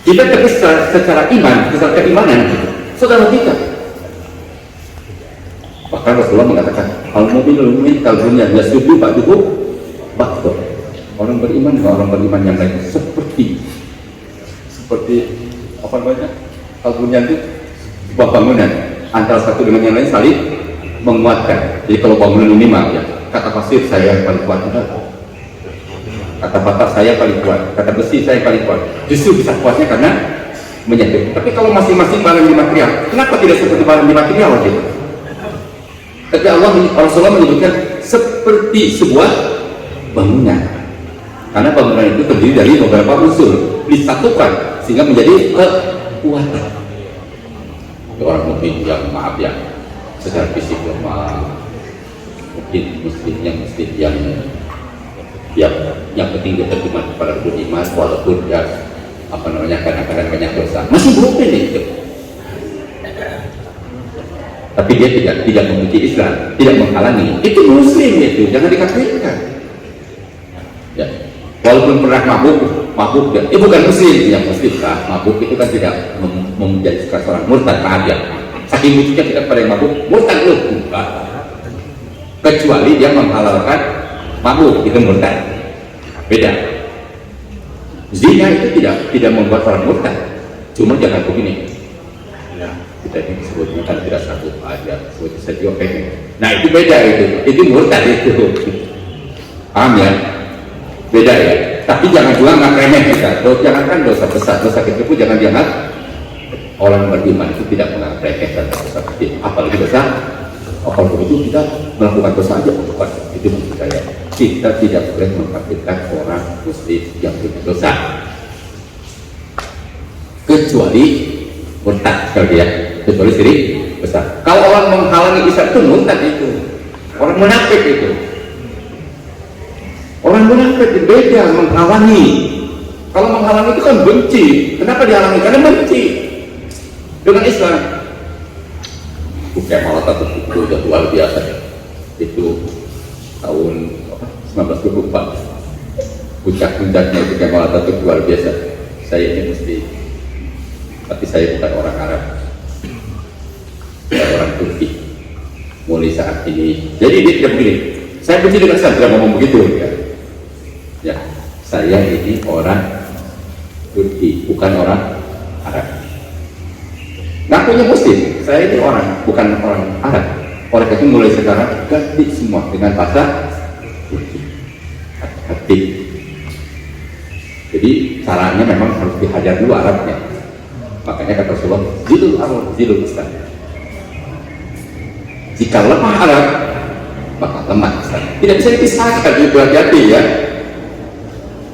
Speaker 1: Kita terpisah secara iman, secara keimanan, saudara kita. Bahkan Rasulullah mengatakan, al-mu'minul mu'min kal-bunyan yasuddu ba'duhu ba'd. Orang beriman dengan orang beriman yang lain seperti apa namanya? Al-bunyan itu sebuah bangunan antara satu dengan yang lain saling menguatkan. Jadi kalau bangunan ini mah ya, kata pasir saya yang paling kuat, kata bata saya paling kuat, kata besi saya paling kuat. Justru bisa kuatnya karena menyatu. Tapi kalau masing-masing barang di material, kenapa tidak seperti barang di material gitu? Tapi Rasulullah menyebutkan seperti sebuah bangunan, karena bangunan itu terdiri dari beberapa unsur disatukan sehingga menjadi kekuatan. Orang mukmin yang maaf ya, secara fisik lemah, mungkin muslim yang penting dia terjemah kepada beriman walaupun ya kadang-kadang banyak dosa, masih mukmin itu. Tapi dia tidak membenci Islam, tidak menghalangi. Itu muslim itu, jangan dikafirkan. Ya, walaupun pernah mabuk ya, bukan muslim, yang muslim lah. Mabuk itu kan tidak menjadikan seorang murtad, aja. Saking butuhnya kita pada yang mabuk, murtad loh, bukan. Kecuali dia menghalalkan mabuk, itu murtad. Beda. Zina itu tidak membuat orang murtad. Cuma jangan begini. Kita ini sebutnya kan tidak satu aja, sebutnya saja oke. Nah itu beda itu murtad itu. Paham ya? Beda ya. Tapi jangan juga nggak remeh kita. Jangankan dosa besar, dosa kecil pun jangan dianggap. Orang beriman itu tidak menganggap remeh dan dosa kecil. Apalagi dosa. Kalau begitu kita melakukan dosa aja, bukan itu maksud saya. Kita tidak boleh mengkafirkan orang muslim yang punya dosa, kecuali murtad sekali ya, kecuali syirik besar. Kalau orang menghalangi Islam itu murtad itu, orang munafik itu. Orang munafik beda menghalangi. Kalau menghalangi itu kan benci. Kenapa dihalangi? Karena benci dengan Islam. Bukan malah satu itu udah luar biasa ya. Itu tahun 1924. Puncak-puncaknya itu kayak malah satu luar biasa. Saya ini mesti, tapi saya bukan orang Arab, saya orang Turki. Mulai saat ini, jadi dia tidak begini. Saya benci dengan Islam, tidak ngomong begitu ya. Ya, saya ini orang Turki, bukan orang Arab. Ngakunya Muslim, saya ini orang, bukan orang Arab. Oleh karena itu mulai sekarang ganti semua dengan bahasa Turki. Hati. Jadi caranya memang harus dihajar dulu Arabnya. Makanya kata Rasulullah, zilul Arab, zilul Islam. Jika lemah Arab, bakal lemah Islam. Tidak bisa dipisahkan, itu hati-hati ya.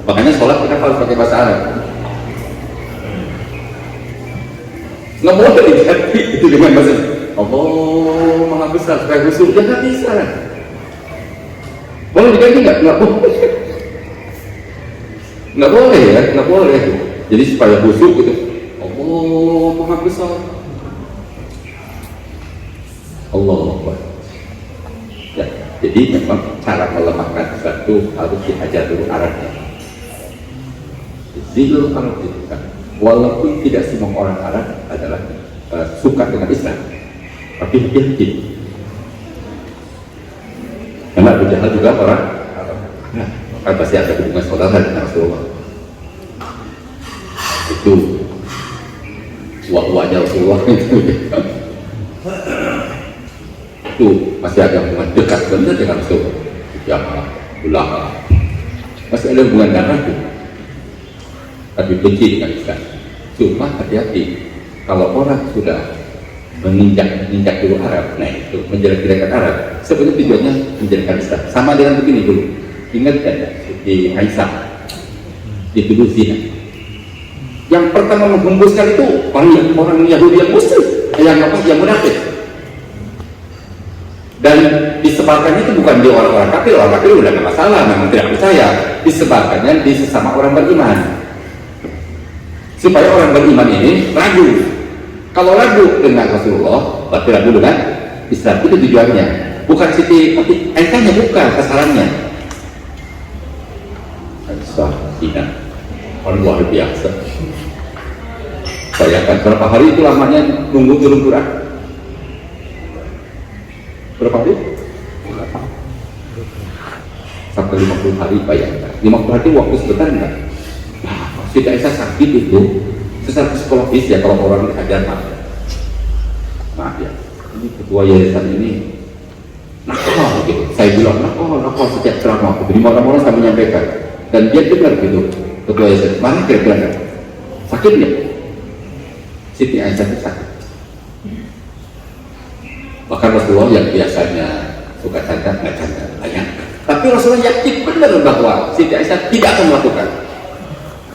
Speaker 1: Makanya sholat kita harus pakai bahasa Arab. Nggak boleh diganti itu dengan bahasa Allah Maha Besar supaya khusyuk, ya nggak bisa. Boleh diganti nggak? Nggak boleh. Nggak boleh ya, nggak boleh. Jadi supaya khusyuk gitu, Allah Maha Besar, Allah Akbar. Ya, jadi memang cara melemahkan sesuatu harus diajar dulu Arabnya. Zilul Arab itu kan, walaupun tidak semua orang Arab adalah suka dengan Islam, tapi hati-hati. Karena Abu Jahal juga orang Arab, nah, kan pasti ada hubungan saudara dengan Rasulullah. Itu wajah Rasulullah itu masih ada hubungan dekat benar dengan Rasulullah. Jamaah, ulama, masih ada hubungan darah itu. Tapi benci dengan Islam. Cuma hati-hati, kalau orang sudah menginjak dulu Arab, nah itu menjelek-jelekan Arab, sebenarnya tujuannya menjelekkan Islam. Sama dengan begini dulu, ingat kan di Aisyah dituduh zina. Yang pertama menghembuskan itu orang Yahudi yang Muslim, yang munafik. Dan disebarkannya itu bukan di orang kafir udah nggak masalah, memang tidak percaya. Disebarkannya di sesama orang beriman, supaya orang beriman ini ragu. Kalau ragu dengan Rasulullah, berarti ragu dengan Islam. Itu tujuannya. Bukan Siti Aisyahnya, bukan sasarannya. Aisyah zina, orang luar biasa. Bayangkan berapa hari itu lamanya nunggu turun Quran? Berapa hari? Sampai 50 hari, bayangkan. 50 hari waktu sebentar enggak? Nah, Siti Aisyah sakit itu secara psikologis ya, kalau orang dihajar maaf ya, ini ketua yayasan ini nakal gitu. Saya bilang nakal setiap ceramah. Jadi orang-orang saya menyampaikan, dan dia dengar gitu. Ketua yayasan, mana kira-kira sakit nggak? Siti Aisyah itu sakit. Bahkan Rasulullah yang biasanya suka canda, nggak canda, bayangkan. Tapi Rasulullah yakin benar bahwa Siti Aisyah tidak akan melakukan.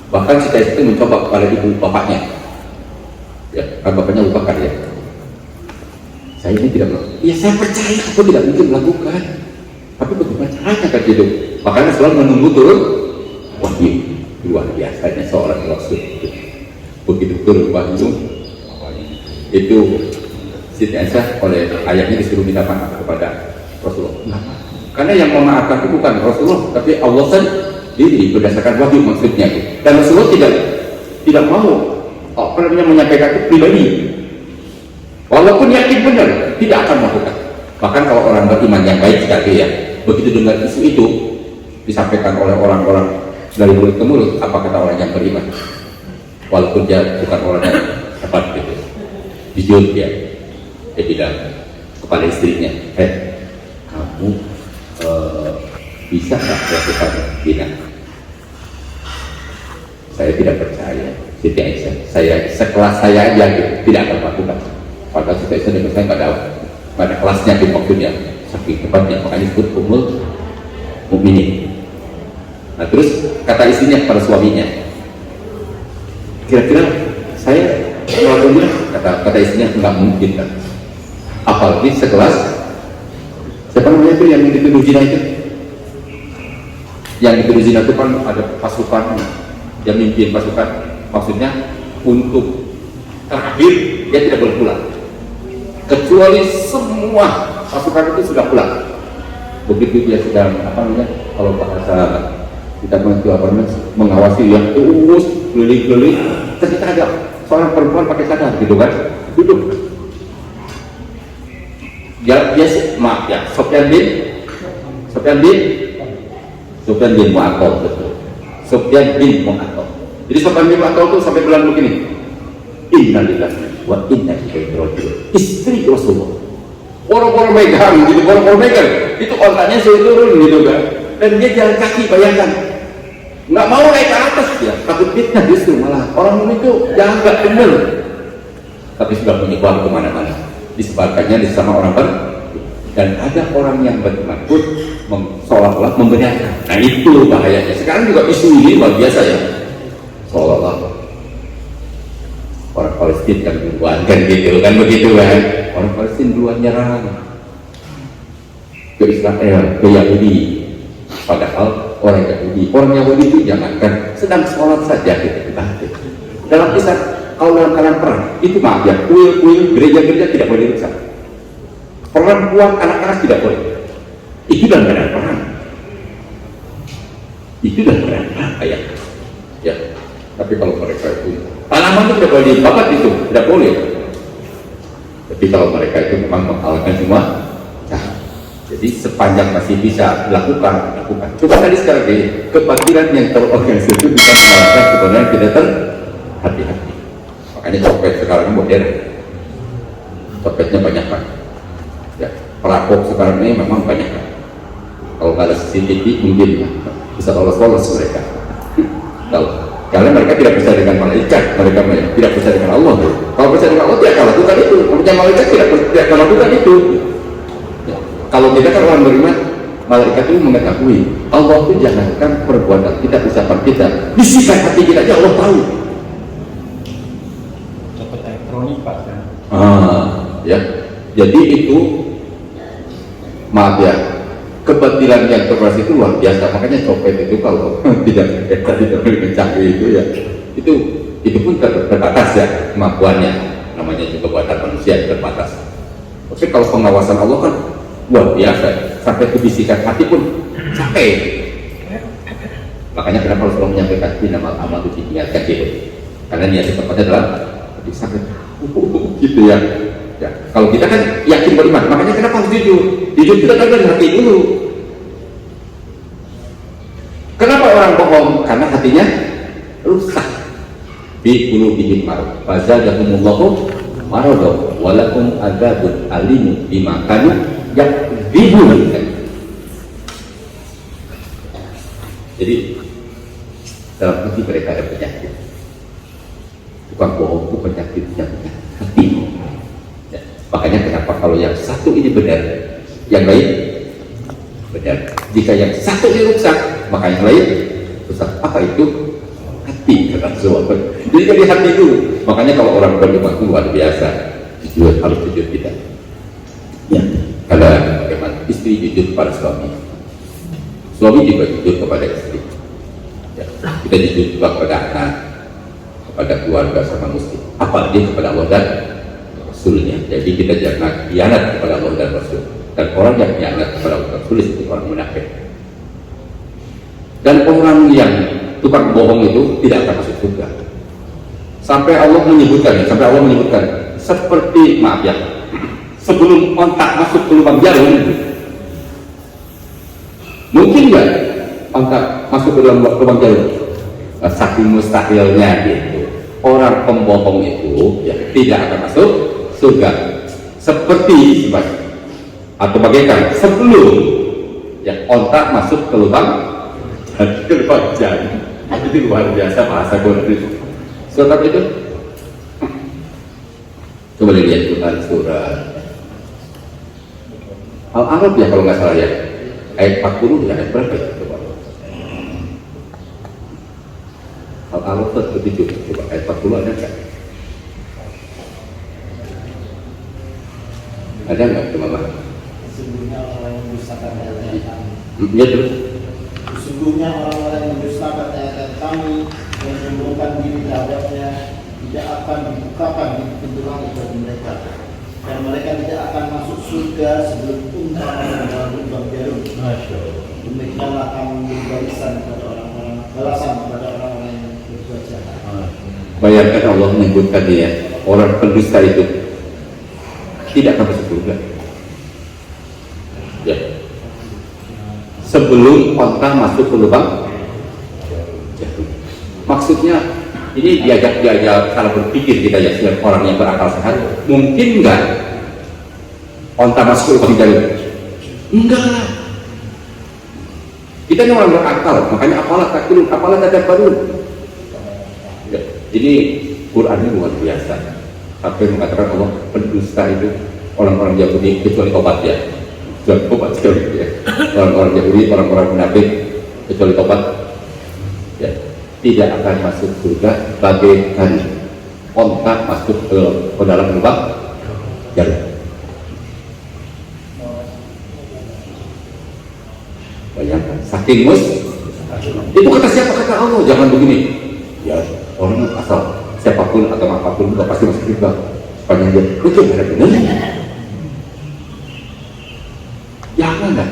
Speaker 1: Bahkan Siti Aisyah itu mencoba kepada ibu bapaknya, ya, kan bapaknya lupakan ya. Saya ini tidak melakukan. Ya saya percaya aku tidak mungkin melakukan. Tapi bagaimana caranya kan gitu? Makanya selalu menunggu turun wahyu. Luar biasanya seorang Rasul. Begitu turun wahyu, itu Siti Aisyah oleh ayahnya disuruh minta maaf kepada Rasulullah. Kenapa? Karena yang memaafkan itu bukan Rasulullah, tapi Allah sendiri berdasarkan wahyu maksudnya. Dan Rasulullah tidak mau menyampaikan itu pribadi. Walaupun yakin benar, tidak akan melakukan. Bahkan kalau orang beriman yang baik sekali ya, begitu dengar isu itu disampaikan oleh orang-orang dari mulut ke mulut, apa kata orang yang beriman? Walaupun dia bukan orang yang tepat gitu, jujur dia bilang kepada istrinya, kamu bisa nggak melakukan zina? Saya tidak percaya. Siti Aisyah, saya sekelas saya aja gitu, tidak akan melakukan. Padahal Siti Aisyah dengan saya nggak ada kelasnya di maksudnya, saking tepatnya, makanya disebut Ummul Mukminin. Nah terus kata istrinya kepada suaminya, kira-kira saya melakukannya, kata istrinya nggak mungkin kan. Apalagi sekelas siapa namanya itu yang dituduh zina itu? Yang dituduh zina itu kan ada pasukan yang mimpin pasukan, maksudnya untuk terakhir dia tidak boleh pulang kecuali semua pasukan itu sudah pulang. Begitu dia sedang kalau bahasa kita mengawasi yang terus keliling-keliling, ternyata ada seorang perempuan pakai cadar gitu kan, duduk. Dia maaf ya, Sofyan bin Mu'attal, betul. Sofyan bin Mu'attal. Jadi Sofyan bin Mu'attal itu sampai bilang begini, innalillahi wa inna ilaihi raji'un. Istri Rasulullah. Orang-orang megang gitu, orang-orang megang. Itu otaknya sudah turun gitu kan. Dan dia jalan kaki, bayangkan. Nggak mau naik ke atas ya, takut fitnah justru malah. Orang itu jangan nggak benar. Tapi sudah menyebar kemana-mana. Disebarkannya di sama orang dan ada orang yang beriman pun seolah-olah membenarkan. Nah itu bahayanya. Sekarang juga isu ini luar biasa ya, seolah-olah orang Palestina kan duluan kan gitu kan, begitu kan, orang Palestina duluan nyerang ke Israel, ke Yahudi, padahal orang Yahudi itu jangankan sedang sholat saja gitu. Dalam kisah, kalau dalam keadaan perang itu maaf ya, kuil-kuil gereja-gereja tidak boleh dirusak, perempuan, anak-anak tidak boleh. Itu dalam keadaan perang, itu dalam keadaan perang ya. Tapi kalau mereka itu tanaman itu tidak boleh dibakar, itu tidak boleh. Tapi kalau mereka itu memang menghalalkan semua, nah, jadi sepanjang masih bisa dilakukan. Coba tadi sekarang kebatilan yang terorganisir itu bisa menghalalkan sebenarnya tidak terhati-hati. Makanya copet sekarang modern, copetnya banyak kan. Ya, perampok sekarang ini memang banyak kan. Kalau nggak ada CCTV mungkin bisa lolos mereka. Karena mereka tidak percaya dengan malaikat, mereka tidak percaya dengan Allah. Kalau percaya dengan Allah tidak akan lakukan itu. Kalau percaya malaikat tidak akan lakukan itu. Ya. Kalau kita kan orang beriman, malaikat itu mengetahui Allah itu jangankan perbuatan kita, ucapan kita, bisikan hati kita aja Allah tahu.
Speaker 3: Copet elektronik Pak kan?
Speaker 1: Ya. Jadi itu maaf ya, kebatilan yang terus itu luar biasa. Makanya copet itu kalau tidak mencapai itu ya, itu pun terbatas ya kemampuannya. Namanya juga buatan manusia terbatas. Tapi kalau pengawasan Allah kan luar biasa, sampai kebisikan hati pun capek. Makanya kenapa Rasulullah menyampaikan nama amal itu diingatkan gitu, karena niat tempatnya adalah lebih sakit gitu ya. Ya, kalau kita kan yakin beriman, makanya kenapa harus jujur? Jujur kita kan dari hati dulu. Kenapa orang bohong? Karena hatinya rusak. Bi qulubihim marad, fazadahumullahu marada, walakum adzabun alim bima kanu yakdzibun. Jadi dalam hati mereka ada penyakit. Tukang bohong itu penyakitnya hati. Ya, makanya kenapa kalau yang satu ini benar, yang lain benar. Jika yang satu ini rusak, maka yang lain rusak. Apa itu? Hati, kata Rasulullah. Jadi dari hati itu. Makanya kalau orang beriman itu luar biasa, jujur, harus jujur kita. Ya, karena bagaimana istri jujur kepada suami, suami juga jujur kepada istri. Ya, kita jujur juga kepada anak, kepada keluarga sama muslim, apalagi kepada Allah dan Rasulnya. Jadi kita jangan khianat kepada Allah dan Rasul. Dan orang yang khianat kepada Allah dan Rasul itu orang munafik. Dan orang yang tukang bohong itu tidak akan masuk surga. Sampai Allah menyebutkan, seperti maaf ya, sebelum ontak masuk ke lubang jarum, mungkin nggak ontak masuk ke dalam lubang jarum? Saking mustahilnya gitu. Orang pembohong itu ya tidak akan masuk surga. Seperti atau bagaikan sebelum ya ontak masuk ke lubang jarum. Itu luar biasa bahasa Quran itu. Surat itu coba lihat Quran surat Al-Arab ya kalau nggak salah ya, ayat 40 ya, ayat berapa ya? Coba Al-Arab tertujuh, coba ayat 40 ada nggak? Ada nggak teman-teman?
Speaker 3: Sesungguhnya orang yang mendustakan ayat-ayat kami.
Speaker 1: Ya terus.
Speaker 3: Sesungguhnya orang-orang yang mendustakan ayat-ayat kami dan menyembunyikan diri terhadapnya tidak akan dibukakan di pintu langit bagi mereka, dan mereka tidak akan masuk surga sebelum unta dalam lubang jarum. Demikianlah kami memberi balasan kepada orang-orang yang berbuat jahat.
Speaker 1: Bayangkan Allah menyebutkan dia, orang pendusta itu tidak akan masuk surga. Ya. Sebelum onta masuk ke lubang jarum. Maksudnya ini diajak cara berpikir kita ya, sebagai orang yang berakal sehat, mungkin nggak onta masuk ke lubang jarum? Enggak lah. Kita ini orang berakal, makanya apalah tadabbarun. Ya, ini Quran ini luar biasa. Sampai mengatakan Allah pendusta itu orang-orang Yahudi kecuali obat ya. Jangan tobat sekali ya. Orang-orang Yahudi, orang-orang munafik kecuali tobat ya, tidak akan masuk surga bagaikan onta masuk ke dalam lubang jarum. Bayangkan, saking itu kata siapa? Kata Allah. Jangan begini ya, orang asal siapapun atau apapun juga pasti masuk surga sepanjang dia itu ada benar. Janganlah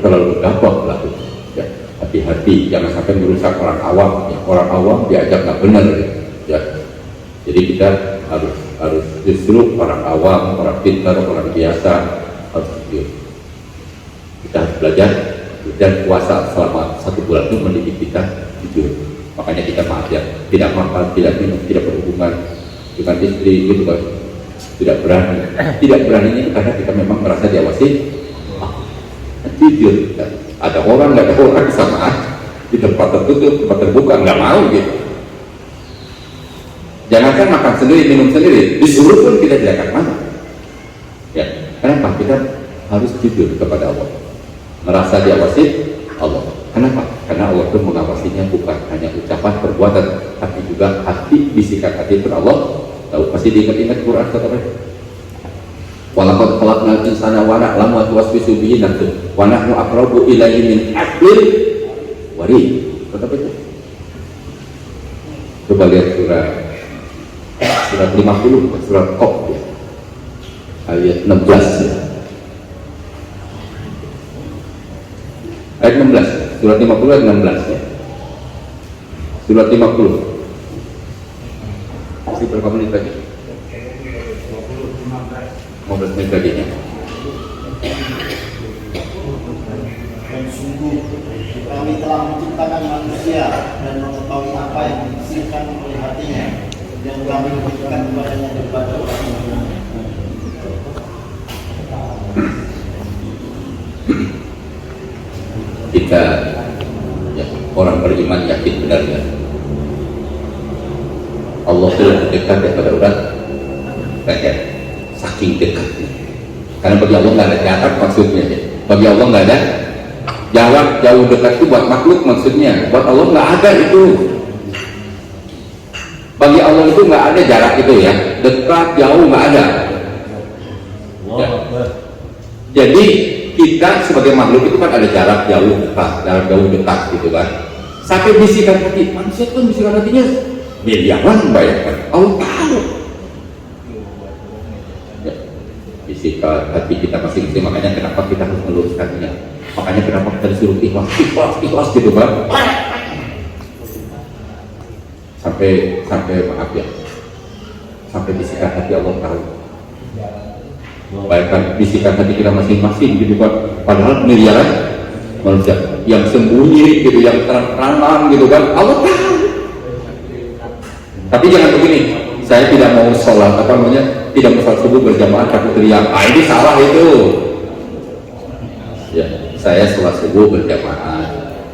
Speaker 1: terlalu gampang berlaku ya, hati-hati jangan sampai merusak orang awam ya. Orang awam diajak nggak benar ya. Jadi kita harus justru orang awam, orang pintar, orang biasa harus jujur. Kita harus belajar dan puasa selama 1 bulan itu mendidik kita jujur. Makanya kita maaf ya, tidak makan, tidak minum, tidak berhubungan dengan istri gitu kan, tidak berani. Tidak beraninya itu karena kita memang merasa diawasi. Jujur, ada orang nggak ada orang sama di tempat tertutup, tempat terbuka nggak mau gitu. Jangankan makan sendiri, minum sendiri, disuruh pun kita tidak akan mau. Ya, kenapa? Kita harus jujur kepada Allah, merasa diawasi Allah. Kenapa? Karena Allah itu mengawasinya bukan hanya ucapan, perbuatan, tapi juga hati, bisikan hati pun Allah tahu. Pasti diingat-ingat Quran kata walaqad khalaqnal insana wa na'lamu ma tuwaswisu bihi nafsuhu wa nahnu aqrabu ilayhi min hablil warid. Kata betul. Coba lihat surat 50, surat Qaf ya. Ayat 16 ya. Ayat 16, surat 50 ayat 16 ya. Surat 50. Masih berapa menit lagi? 15 menit lagi ya.
Speaker 3: Dan sungguh kami telah menciptakan manusia dan mengetahui apa yang dihasilkan oleh hatinya, dan kami memberikan kepadanya daripada orang yang
Speaker 1: kita ya, orang beriman yakin benarnya Allah sudah dekat kepada orang rakyat, saking dekatnya. Karena bagi Allah nggak ada jarak maksudnya ya. Bagi Allah nggak ada jarak jauh dekat itu buat makhluk maksudnya, buat Allah nggak ada itu. Bagi Allah itu nggak ada jarak itu ya, dekat jauh nggak ada ya. Jadi kita sebagai makhluk itu kan ada jarak jauh dekat, jarak jauh dekat gitu kan. Sampai bisikan hati, manusia kan bisikan hatinya miliaran, bayangkan. Allah tahu ya, bisikan hati kita masing-masing. Makanya kenapa kita harus meluruskannya, makanya kenapa kita disuruh ikhlas gitu kan. Sampai maaf ya, sampai bisikan hati Allah tahu. Bayangkan bisikan hati kita masing-masing gitu kan, padahal miliaran manusia yang sembunyi gitu, yang terang-terangan gitu kan, Allah tahu. Tapi jangan begini, saya tidak mau sholat tidak mau sholat subuh berjamaah takut teriak, ini salah itu ya. Saya sholat subuh berjamaah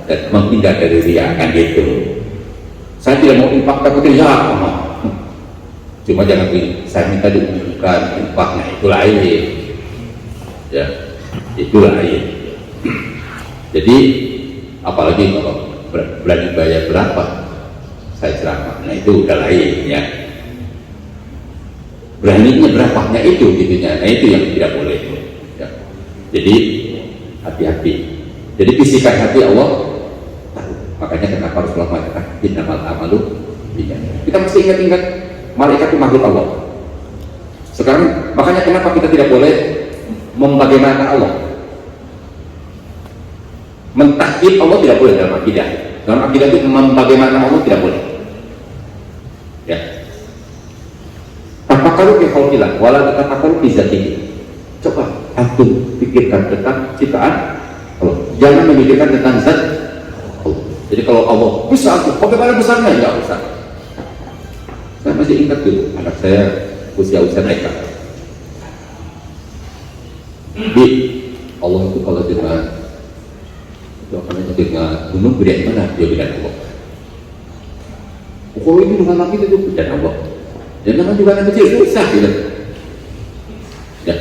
Speaker 1: dan menghindar dari riak kan gitu. Saya tidak mau infak takut teriak, cuma jangan begini, saya minta diumumkan infaknya, itu lain ya, itu lain. Jadi apalagi kalau berani bayar berapa saya ceramah, nah itu udah lain ya. Beraninya berapanya itu gitunya, nah itu yang tidak boleh ya. Jadi hati-hati. Jadi bisikan hati Allah tahu. Makanya kenapa Rasulullah mengatakan innamal a'malu binniyat. Kita mesti ingat-ingat malaikat itu makhluk Allah. Sekarang makanya kenapa kita tidak boleh membagaimanakan Allah, mentahkid Allah tidak boleh dalam akidah. Dalam akidah itu membagaimanakan Allah tidak boleh ya. Tafakkaru fi khalqillah wala tafakkaru fi dzatihi. Coba antum pikirkan tentang ciptaan Allah, jangan memikirkan tentang zat Allah. Jadi kalau Allah besar, bagaimana besarnya? Enggak besar. Saya masih ingat dulu anak saya usia-usia TK. Di Allah itu kalau dengan itu akan dengan gunung berian mana? Dia bilang Allah. Kalau ini dengan laki itu dan Allah. Dan nama juga anak kecil susah gitu. Ya.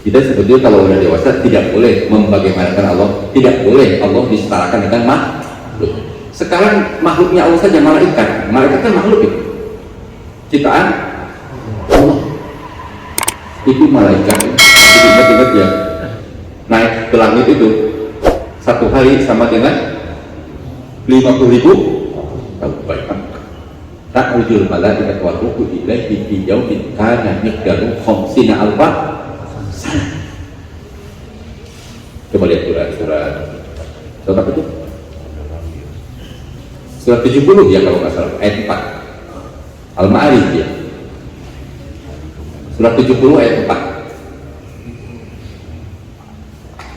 Speaker 1: Kita sebetulnya kalau udah dewasa tidak boleh membagaimanakan Allah, tidak boleh Allah disetarakan dengan makhluk. Sekarang makhluknya Allah saja, malaikat kan makhluk itu, ciptaan Allah. Itu malaikat, itu ingat-ingat ya, naik ke langit itu satu hari sama dengan 50.000 tahun. Tak ujul malaikat wa ruhu ilaihi fi yaumin kana miqdaruhu 50 alfa. Coba lihat surat itu surat 70 ya kalau nggak salah, ayat 4 Al-Ma'arij ya, surat 70 ayat 4.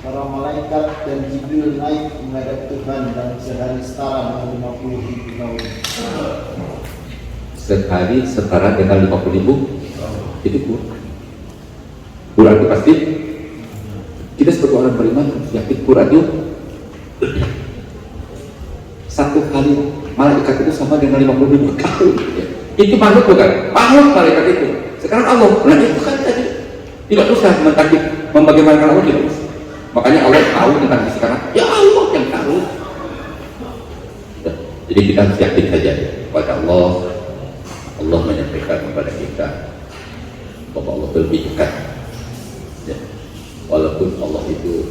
Speaker 3: Para malaikat dan Jibril naik menghadap Tuhan dan sehari setara dengan 50.000 tahun.
Speaker 1: Sehari setara dengan 50.000, itu Quran itu pasti. Kita sebagai orang beriman yakin Quran itu satu kali malaikat itu sama dengan 50.000 tahun ya. Itu makhluk bukan? Makhluk malaikat itu. Sekarang Allah, nah itu kan tadi tidak usah mentakik membagaimanakan Allah gitu. Makanya Allah tahu tentang sekarang, ya Allah yang tahu. Jadi kita harus yakin saja kepada Allah. Allah menyampaikan kepada kita bahwa Allah lebih dekat ya. Walaupun Allah itu,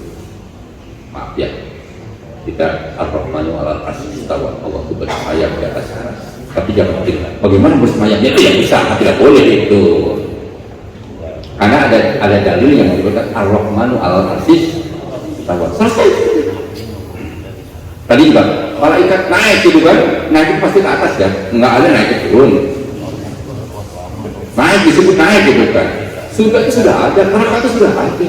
Speaker 1: maaf ya, kita Ar-Rahmanu 'alal 'arsy istawa, Allah itu bersemayam di atas arsy. Tapi jangan pikir bagaimana bersemayamnya, tidak bisa, tidak boleh itu. Karena ada dalil yang menyebutkan Ar-Rahmanu 'alal 'arsy istawa. Selesai. Tadi juga malaikat naik gitu kan, naik itu pasti ke atas ya, nggak ada naik ke turun. Naik disebut naik gitu kan. Surga itu sudah ada, neraka itu sudah ada.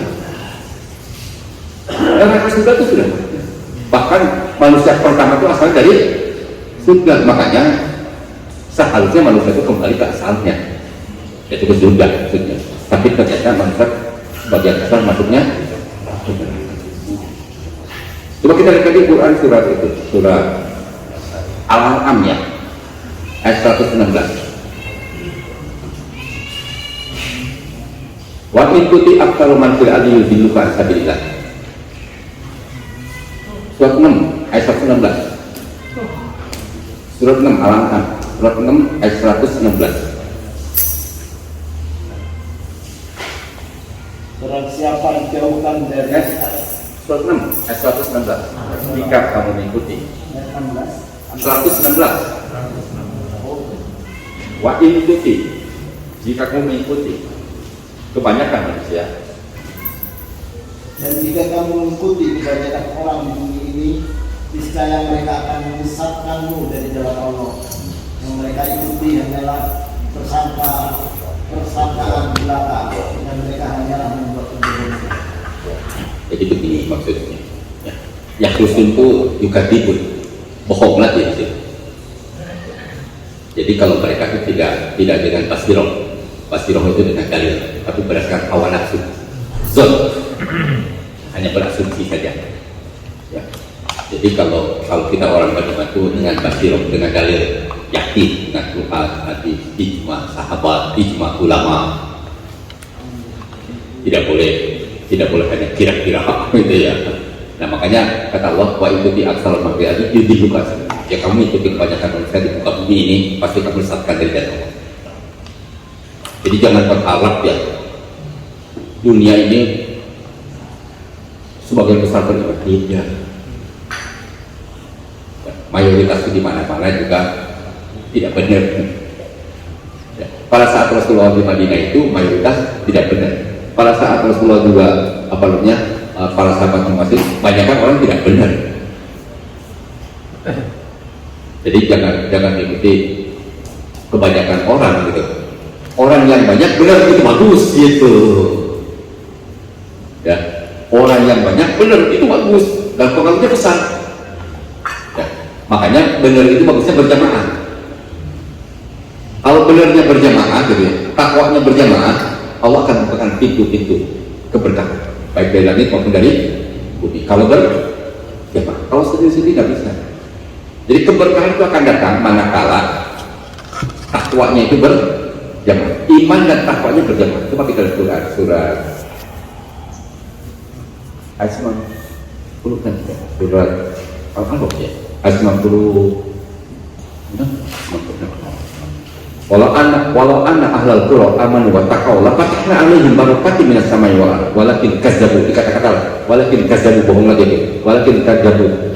Speaker 1: Neraka surga itu sudah ada. Bahkan manusia pertama itu asalnya dari surga, makanya seharusnya manusia itu kembali ke asalnya, yaitu ke surga maksudnya. Tapi ternyata manusia bagian besar masuknya surga. Coba kita lihat di Quran surat itu, surat Al-An'am ya, ayat 116. Wa ikuti aktaru man fil ardi yudilluka an sabilillah. Surat 6 ayat 116. Surat 6 Al-An'am, surat 6 ayat 116.
Speaker 3: Barang siapa dijauhkan dari
Speaker 1: Surat 6 ayat 116. Jika kamu mengikuti 116. Wa ikuti, jika kamu mengikuti kebanyakan manusia,
Speaker 3: dan jika kamu mengikuti kebanyakan orang di bumi ini, niscaya mereka akan menyesatkanmu dari jalan Allah. Yang mereka ikuti hanyalah persangkaan belaka, dan mereka hanyalah membuat kebodohan.
Speaker 1: jadi begini maksudnya ya. Yang rusun itu juga dibut bohonglah ya. Jadi kalau mereka itu tidak dengan Basiroh itu dengan dalil, tapi berdasarkan hawa nafsu, zon, hanya berasumsi saja. Ya. Jadi kalau kita orang beriman itu dengan Basiroh, dengan dalil, yakin dengan Tuhan, hadis, ijma sahabat, ijma ulama, tidak boleh hanya kira-kira gitu ya. Nah makanya kata Allah, wa ikuti aksal maghfirati yudilluka. Ya kamu ikuti kebanyakan manusia di muka bumi ini, pasti kamu disesatkan dari jalan Allah. Jadi jangan berharap ya dunia ini sebagian besar beriman ya. Mayoritas di mana-mana juga tidak benar. Ya. Pada saat Rasulullah di Madinah itu mayoritas tidak benar. Pada saat Rasulullah juga para sahabat masih banyak orang tidak benar. Jadi jangan mengikuti kebanyakan orang gitu. Orang yang banyak benar itu bagus gitu. Ya, orang yang banyak benar itu bagus dan pengaruhnya besar. Ya, makanya benar itu bagusnya berjamaah. Kalau benarnya berjamaah gitu ya, takwanya berjamaah, Allah akan membukakan pintu-pintu keberkahan baik dari langit maupun dari bumi. Kalau berjamaah, kalau sendiri-sendiri nggak bisa. Jadi keberkahan itu akan datang manakala takwanya itu berjamaah, iman dan takwanya berjamaah. Coba kita lihat surat ayat 90 kan surat Al-A'raf ya, ayat 90. Walau anna ahlal qura amanu wa taqaw lafatahna alaihim barakatin minas samai wal ardh walakin kazzabu, dikata-kata walakin kazzabu, bohong lagi, walakin kazzabu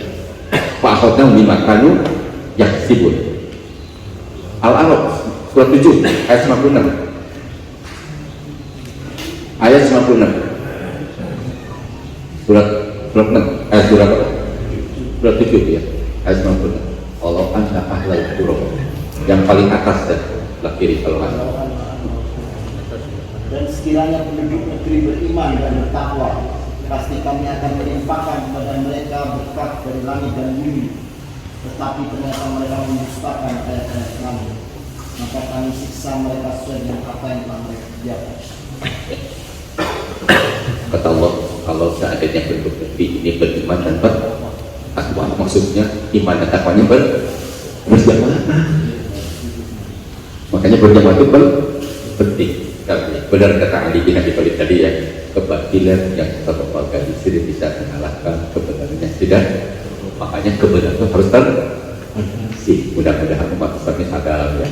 Speaker 1: fa akhadnahum bima kanu yaksibun. Al-A'raf surat 7 ayat 96. Ayat 96. Surat 6 ayat surat 7 ya, ayat 96. Walau anna ahlal qura, yang paling atas dan sebelah kiri kalau ada.
Speaker 3: Dan sekiranya penduduk negeri beriman dan bertakwa, pasti kami akan melimpahkan kepada mereka berkat dari langit dan bumi. Tetapi ternyata mereka mendustakan ayat-ayat kami, maka kami siksa mereka sesuai dengan apa yang telah mereka kerjakan.
Speaker 1: Kata Allah, kalau seandainya penduduk negeri ini beriman dan bertakwa, maksudnya iman dan takwanya berjamaah. Makanya berjamaah itu penting. Benar kata Ali bin Abi Thalib tadi ya, kebatilan yang satu keluarga istri bisa mengalahkan kebenaran yang tidak. Makanya kebenaran itu harus tersi. Mudah-mudahan umat Islam ini sadar ya,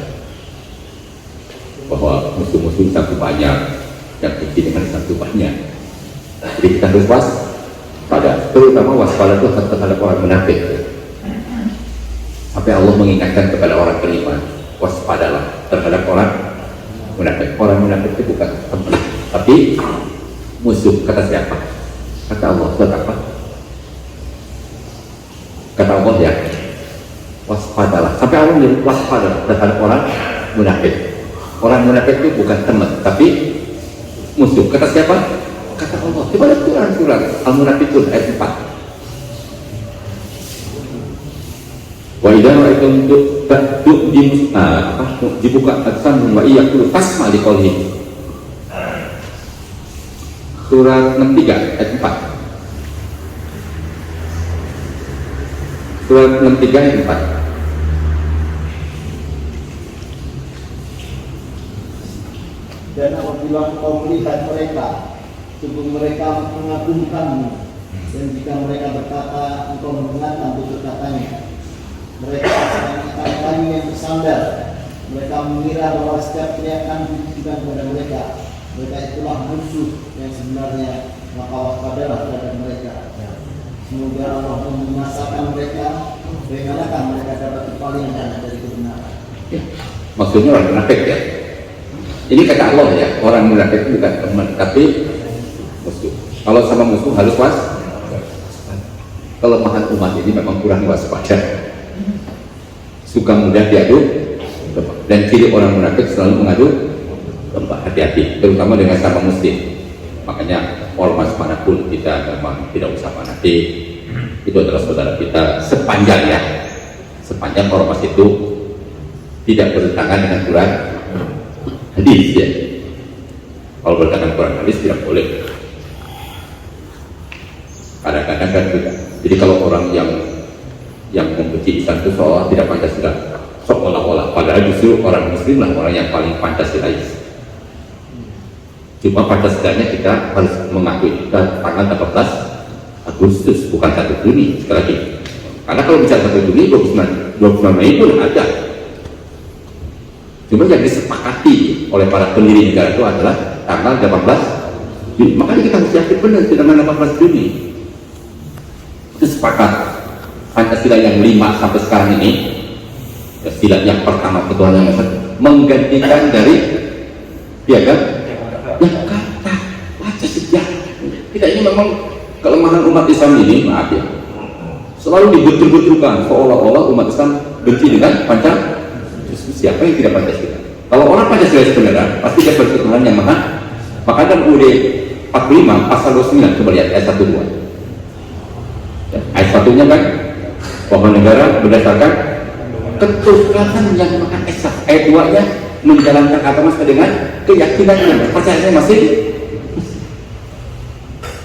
Speaker 1: bahwa musuh-musuh sangat banyak, yang benci dengan sangat banyak. Jadi kita harus waspada, terutama waspada itu terhadap orang munafik. Sampai Allah mengingatkan kepada orang beriman, waspadalah terhadap orang munafik. Orang munafik itu bukan teman, tapi musuh. Kata siapa? Kata Allah. Surat apa? Kata Allah ya, waspadalah. Sampai Allah menjadi waspada terhadap orang munafik. Orang munafik itu bukan teman, tapi musuh. Kata siapa? Kata Allah. Coba lihat Quran surat Al-Munafiqun ayat 4. Wa idza ra'aytum dibuka adsan wa iyaqulu fasma liqaulihim. Surat 63 ayat 4. Surat 63 ayat 4.
Speaker 3: Dan apabila kau melihat mereka, tubuh mereka mengagungkanmu, dan jika mereka berkata, engkau mendengarkan tutur katanya, mereka akan kayu yang bersandar. Mereka mengira bahwa setiap teriakan ditujukan kepada mereka. Mereka itulah musuh yang sebenarnya, maka waspadalah terhadap mereka. Semoga Allah membinasakan mereka, bagaimanakah mereka dapat berpalingkan dari kebenaran.
Speaker 1: Ya, maksudnya orang munafik ya. Ini kata Allah ya, orang munafik itu bukan teman, tapi musuh. Kalau sama musuh harus kelemahan umat ini memang kurang waspada, suka mudah diadu domba. Dan ciri orang munafik selalu mengadu domba. Hati-hati, terutama dengan sama muslim. Makanya ormas manapun kita memang tidak usah fanatik. Itu adalah saudara kita sepanjang ormas itu tidak bertentangan dengan Quran hadis ya. Kalau bertentangan Quran hadis tidak boleh. Kadang-kadang kan juga. Jadi kalau orang yang membenci Islam itu seolah tidak Pancasila, seolah-olah, padahal justru orang muslim lah orang yang paling Pancasilais. Cuma Pancasilanya kita harus mengakui kita tanggal 18 Agustus, bukan 1 Juni sekali lagi. Karena kalau bicara 1 Juni, 29 Mei pun ada. Cuma yang disepakati oleh para pendiri negara itu adalah tanggal 18 Juni. Makanya kita harus yakin benar di tanggal 18 Juni. Itu sepakat. Pancasila yang 5 sampai sekarang ini, ya, sila yang pertama ketuhanan yang menggantikan dari piagam Jakarta. Baca sejarah. Kita ini memang kelemahan umat Islam ini, maaf ya, selalu dibetul-betulkan seolah-olah umat Islam benci dengan Pancasila. Siapa yang tidak Pancasila? Kalau orang Pancasila sebenarnya pasti dia berketuhanan yang maha. Maka dalam UUD 45 pasal 29, coba lihat ayat 1-2 ya, ayat 1-nya kan, bahwa negara berdasarkan ketuhanan yang maha esa. Ayat 2-nya menjalankan agama sesuai dengan keyakinannya, percayaannya masih.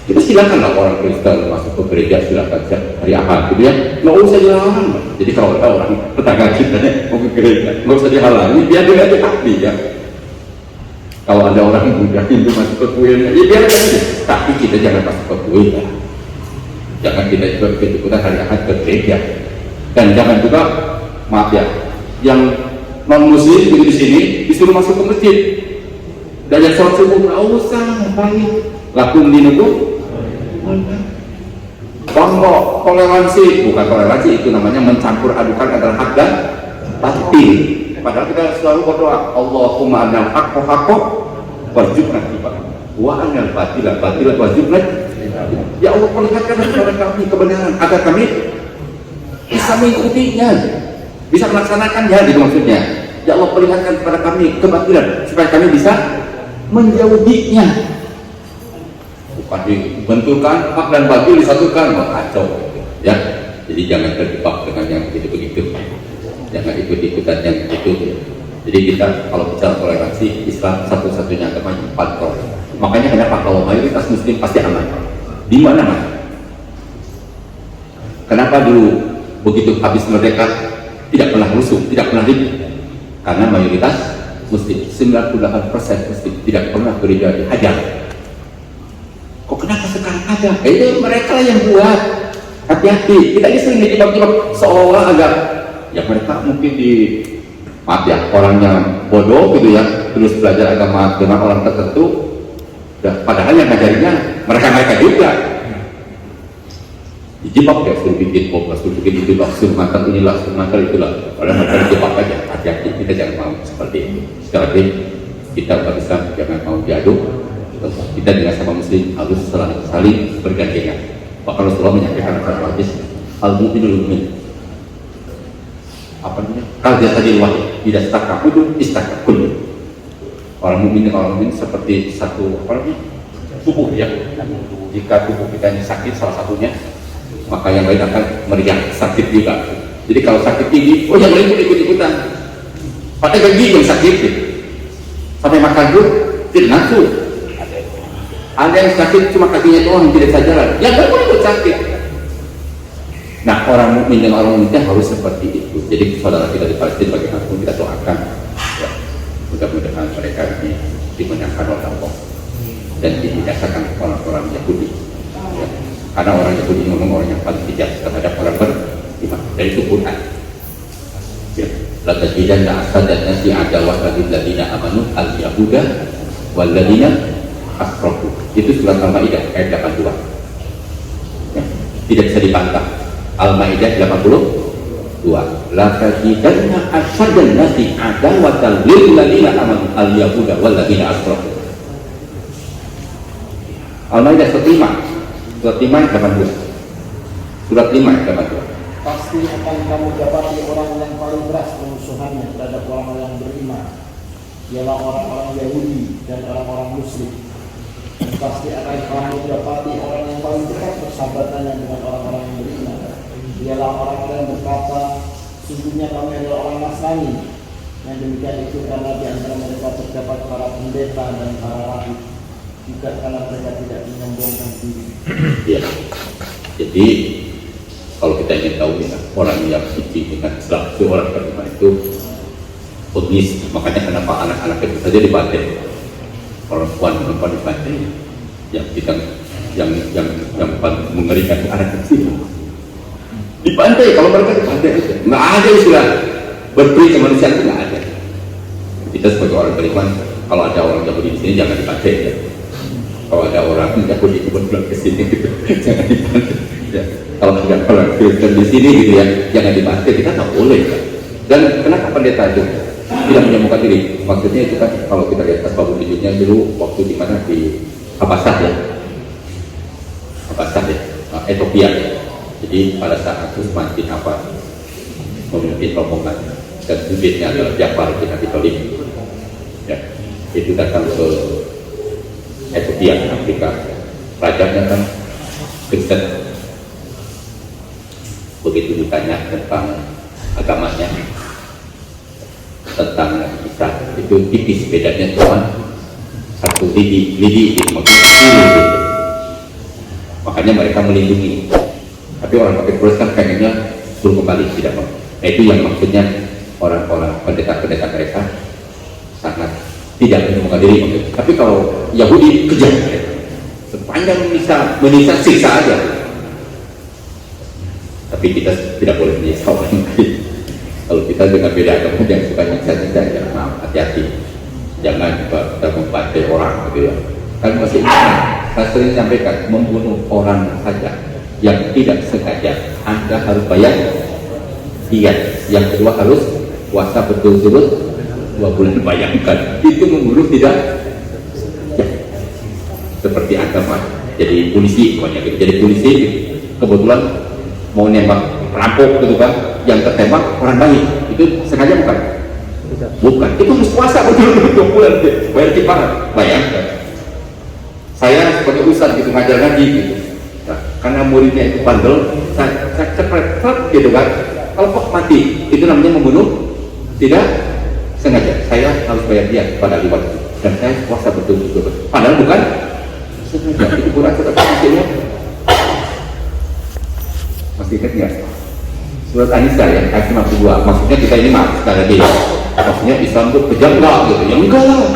Speaker 1: Kita silakanlah orang Kristen masuk ke gereja, silakan hari Ahad gitu ya, nggak usah dilarang. Jadi kalau ada orang tetangga kita mau ke gereja, nggak usah dihalangi, biar dia aja aktif ya. Kalau ada orang Buddha Hindu masuk ke kuilnya, ya biar aja, tapi kita jangan masuk ke kuil ya. Jangan kita ikut-ikutan hari Ahad ke gereja. Dan jangan juga, maaf ya, yang non muslim di sini disuruh masuk ke masjid. Dan yang sholat subuh nggak usah ngapain. Lakum dinukum. Bangkok toleransi, bukan toleransi, itu namanya mencampur adukan antara hak dan batil. Padahal kita selalu berdoa, Allahumma anal haqqo haqqo warzuqna ittiba'ah wa anal batila batila warzuqna. Ya Allah, perlihatkan kepada kami kebenaran agar kami bisa mengikutinya, bisa melaksanakannya, gitu maksudnya. Ya Allah, perlihatkan kepada kami kebatilan supaya kami bisa menjauhinya. Bukan dibenturkan hak dan batil disatukan, kacau ya. Jadi jangan terjebak dengan yang begitu-begitu, jangan ikut-ikutan yang begitu. Jadi kita kalau bicara toleransi, Islam satu-satunya agama yang paling. Makanya kenapa kalau mayoritas muslim pasti aman di mana-mana. Kenapa dulu begitu habis merdeka tidak pernah rusuh, tidak pernah ribut? Karena mayoritas muslim, 98% muslim, tidak pernah gereja dihajar. Kok kenapa sekarang ada? Itu mereka yang buat. Hati-hati, kita ini sering dijebak-jebak seolah agak ya mereka mungkin di, maaf ya, orangnya bodoh gitu ya, terus belajar agama dengan orang tertentu, padahal yang ngajarinya mereka juga dijebak ya, suruh bikin pop, suruh bikin itu, suruh mantan inilah, suruh mantan itulah, padahal mereka dijebak aja. Hati-hati, kita jangan mau seperti itu. Sekali lagi, kita umat Islam jangan mau diaduk. Kita dengan sama muslim harus saling bergandengan. Bahkan Rasulullah menyampaikan satu hadis, al-mu'minul mu'min, apa namanya? Kalau jasadil wahid, tidak istakakul istakakul. Orang mukmin dengan orang mukmin seperti satu apa namanya? Tubuh ya. Jika tubuh kita ini sakit salah satunya, maka yang lain akan meriang sakit juga. Jadi kalau sakit tinggi, oh yang lain pun ikut-ikutan. Padahal gigi yang sakit, sampai makan dulu tidak nafsu. Ada yang sakit cuma kakinya doang, tidak bisa jalan, yang lain pun ikut sakit. Nah, orang mukmin dan orang mukmin harus seperti itu. Jadi saudara kita di Palestina bagaimanapun kita doakan, ya, mudah-mudahan mereka ini dimenangkan oleh Allah dan dibinasakan orang-orang Yahudi. Ya. Karena orang Yahudi memang orang yang paling bijak terhadap orang beriman. Dari itu Quran. Ya. La tajidanna asadan nasi adawatan lil ladina amanu al-yahuda wal ladina asrafu. Itu surat Al-Maidah ayat 82. Ya. Tidak bisa dibantah. Al-Maidah 82. La tajidanna asadan nasi adawatan lil ladina amanu al-yahuda wal ladina asrafu. Al-Maidah surat 5 ayat 82. Surat 5 ayat 82.
Speaker 3: Pasti akan kamu dapati orang yang paling keras pemusuhannya terhadap orang yang beriman, ialah orang-orang Yahudi dan orang-orang Muslim. Dan pasti akan kamu dapati orang yang paling dekat persahabatannya dengan orang-orang yang beriman, ialah orang-orang yang berkata, sungguhnya kami adalah orang Nasrani. Yang demikian itu karena di antara mereka terdapat para pendeta dan para rahib, juga karena mereka tidak menyombongkan diri.
Speaker 1: Ya. Jadi kalau kita ingin tahu ya, orang yang suci dengan Islam itu orang beriman itu optimis. Makanya kenapa anak-anak itu saja dibantai, perempuan dibantai, yang kita yang paling mengerikan itu anak kecil dibantai. Kalau mereka dibantai itu nggak ada istilah berperi kemanusiaan, itu nggak ada. Kita sebagai orang beriman, kalau ada orang Yahudi di sini jangan dibantai ya. Kalau ada orang Yahudi kebetulan ke sini gitu, jangan dibantai. Ya. Kalau ada orang Kristen di sini gitu ya, jangan dibantai, kita nggak boleh. Ya. Dan kenapa pendeta itu tidak menyembuhkan diri? Maksudnya itu kan kalau kita lihat asbab wujudnya dulu waktu di mana di Habasah ya, Ethiopia. Jadi pada saat Utsman bin Affan memimpin rombongan dan pemimpinnya adalah Ja'far bin Abi Thalib, ya, itu datang ke Ethiopia, Afrika. Rajanya kan Kristen. Begitu ditanya tentang agamanya, tentang Isa, itu tipis bedanya, cuma satu lidi makanya mereka melindungi. Tapi orang pakai terus kan kayaknya suruh kembali, tidak mau. Nah itu yang maksudnya orang-orang pendeta-pendeta mereka sangat tidak menyembuhkan diri maksudnya. Tapi kalau Yahudi kejar, sepanjang bisa siksa aja. Tapi kita tidak boleh menyiksa orang lain. Kalau kita dengan beda agama yang suka nyiksa-nyiksa, ya maaf, hati-hati. Jangan kita membantai orang gitu ya. Kan masih saya sering sampaikan, membunuh orang saja yang tidak sengaja Anda harus bayar diat. Yang kedua harus puasa betul-betul 2 bulan. Bayangkan itu membunuh tidak ya. Seperti agama jadi polisi pokoknya gitu. Jadi polisi kebetulan mau nembak perampok gitu kan, yang tertembak orang baik, itu sengaja bukan? Bukan, itu harus puasa betul-betul 2 bulan bayar kifarat. Bayangkan saya sebagai ustadz gitu ngajar ngaji gitu, nah, karena muridnya itu bandel, saya cepet gitu kan, kalau kok mati itu namanya membunuh tidak sengaja. Saya harus bayar dia pada liwat itu, dan saya puasa betul-betul padahal bukan sengaja. Itu Quran tetap masih ingat nggak? Surat An-Nisa ya, ayat 52. Maksudnya kita ini sekali lagi ya, maksudnya Islam itu kejam nggak gitu, yang enggak lah.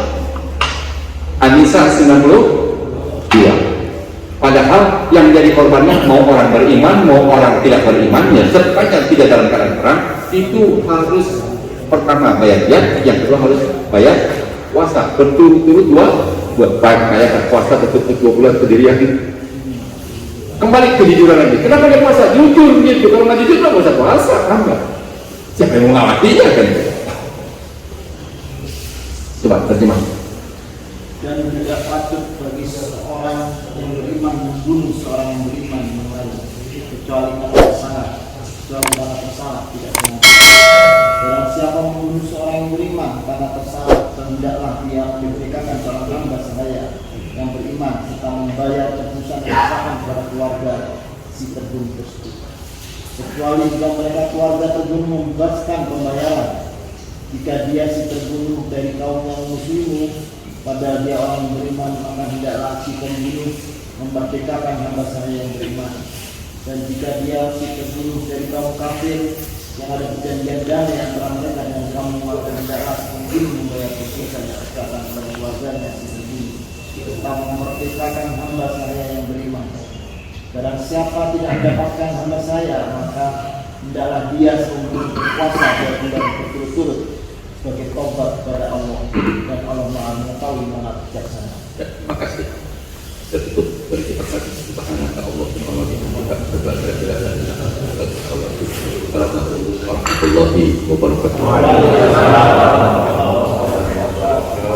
Speaker 1: An-Nisa 92. Padahal yang jadi korbannya mau orang beriman, mau orang tidak beriman, ya sepanjang tidak dalam keadaan perang, itu harus pertama bayar diat, yang kedua harus bayar puasa berturut-turut 2 buat kayak puasa berturut-turut 2 bulan sendirian. Kembali ke jujuran lagi. Kenapa dia puasa? Jujur gitu. Kalau nggak jujur nggak usah puasa, enggak. Siapa yang mau ngawatinya kan? Coba terjemah.
Speaker 3: Dan tidak patut bagi seseorang yang beriman membunuh seorang yang beriman yang lain, kecuali karena tersalah, tidak benar. Barang siapa membunuh seorang yang beriman karena tersalah, hendaklah dia memberikan seorang hamba sahaya yang beriman serta membayar tebusan kesahan kepada keluarga si terbunuh tersebut, kecuali jika mereka keluarga terbunuh membebaskan pembayaran. Jika dia si terbunuh dari kaum yang muslimin, padahal dia orang yang beriman, maka hendaklah si pembunuh memerdekakan hamba sahaya yang beriman. Dan jika dia si terbunuh dari kaum kafir yang ada perjanjian damai antara mereka dan kaum, maka hendaklah si pembunuh membayar tebusan yang kesahan kepada keluarganya si terbunuh serta memerdekakan hamba sahaya yang beriman. Barang siapa tidak mendapatkan hamba sahaya, maka hendaklah dia sebelum berpuasa 2 bulan berturut-turut sebagai taubat kepada Allah, dan Allah Maha mengetahui Maha bijaksana.
Speaker 1: Terima kasih. Tertutup dari kita kasih subhanaka Allah subhanahu wa ta'ala. Warahmatullahi wabarakatuh.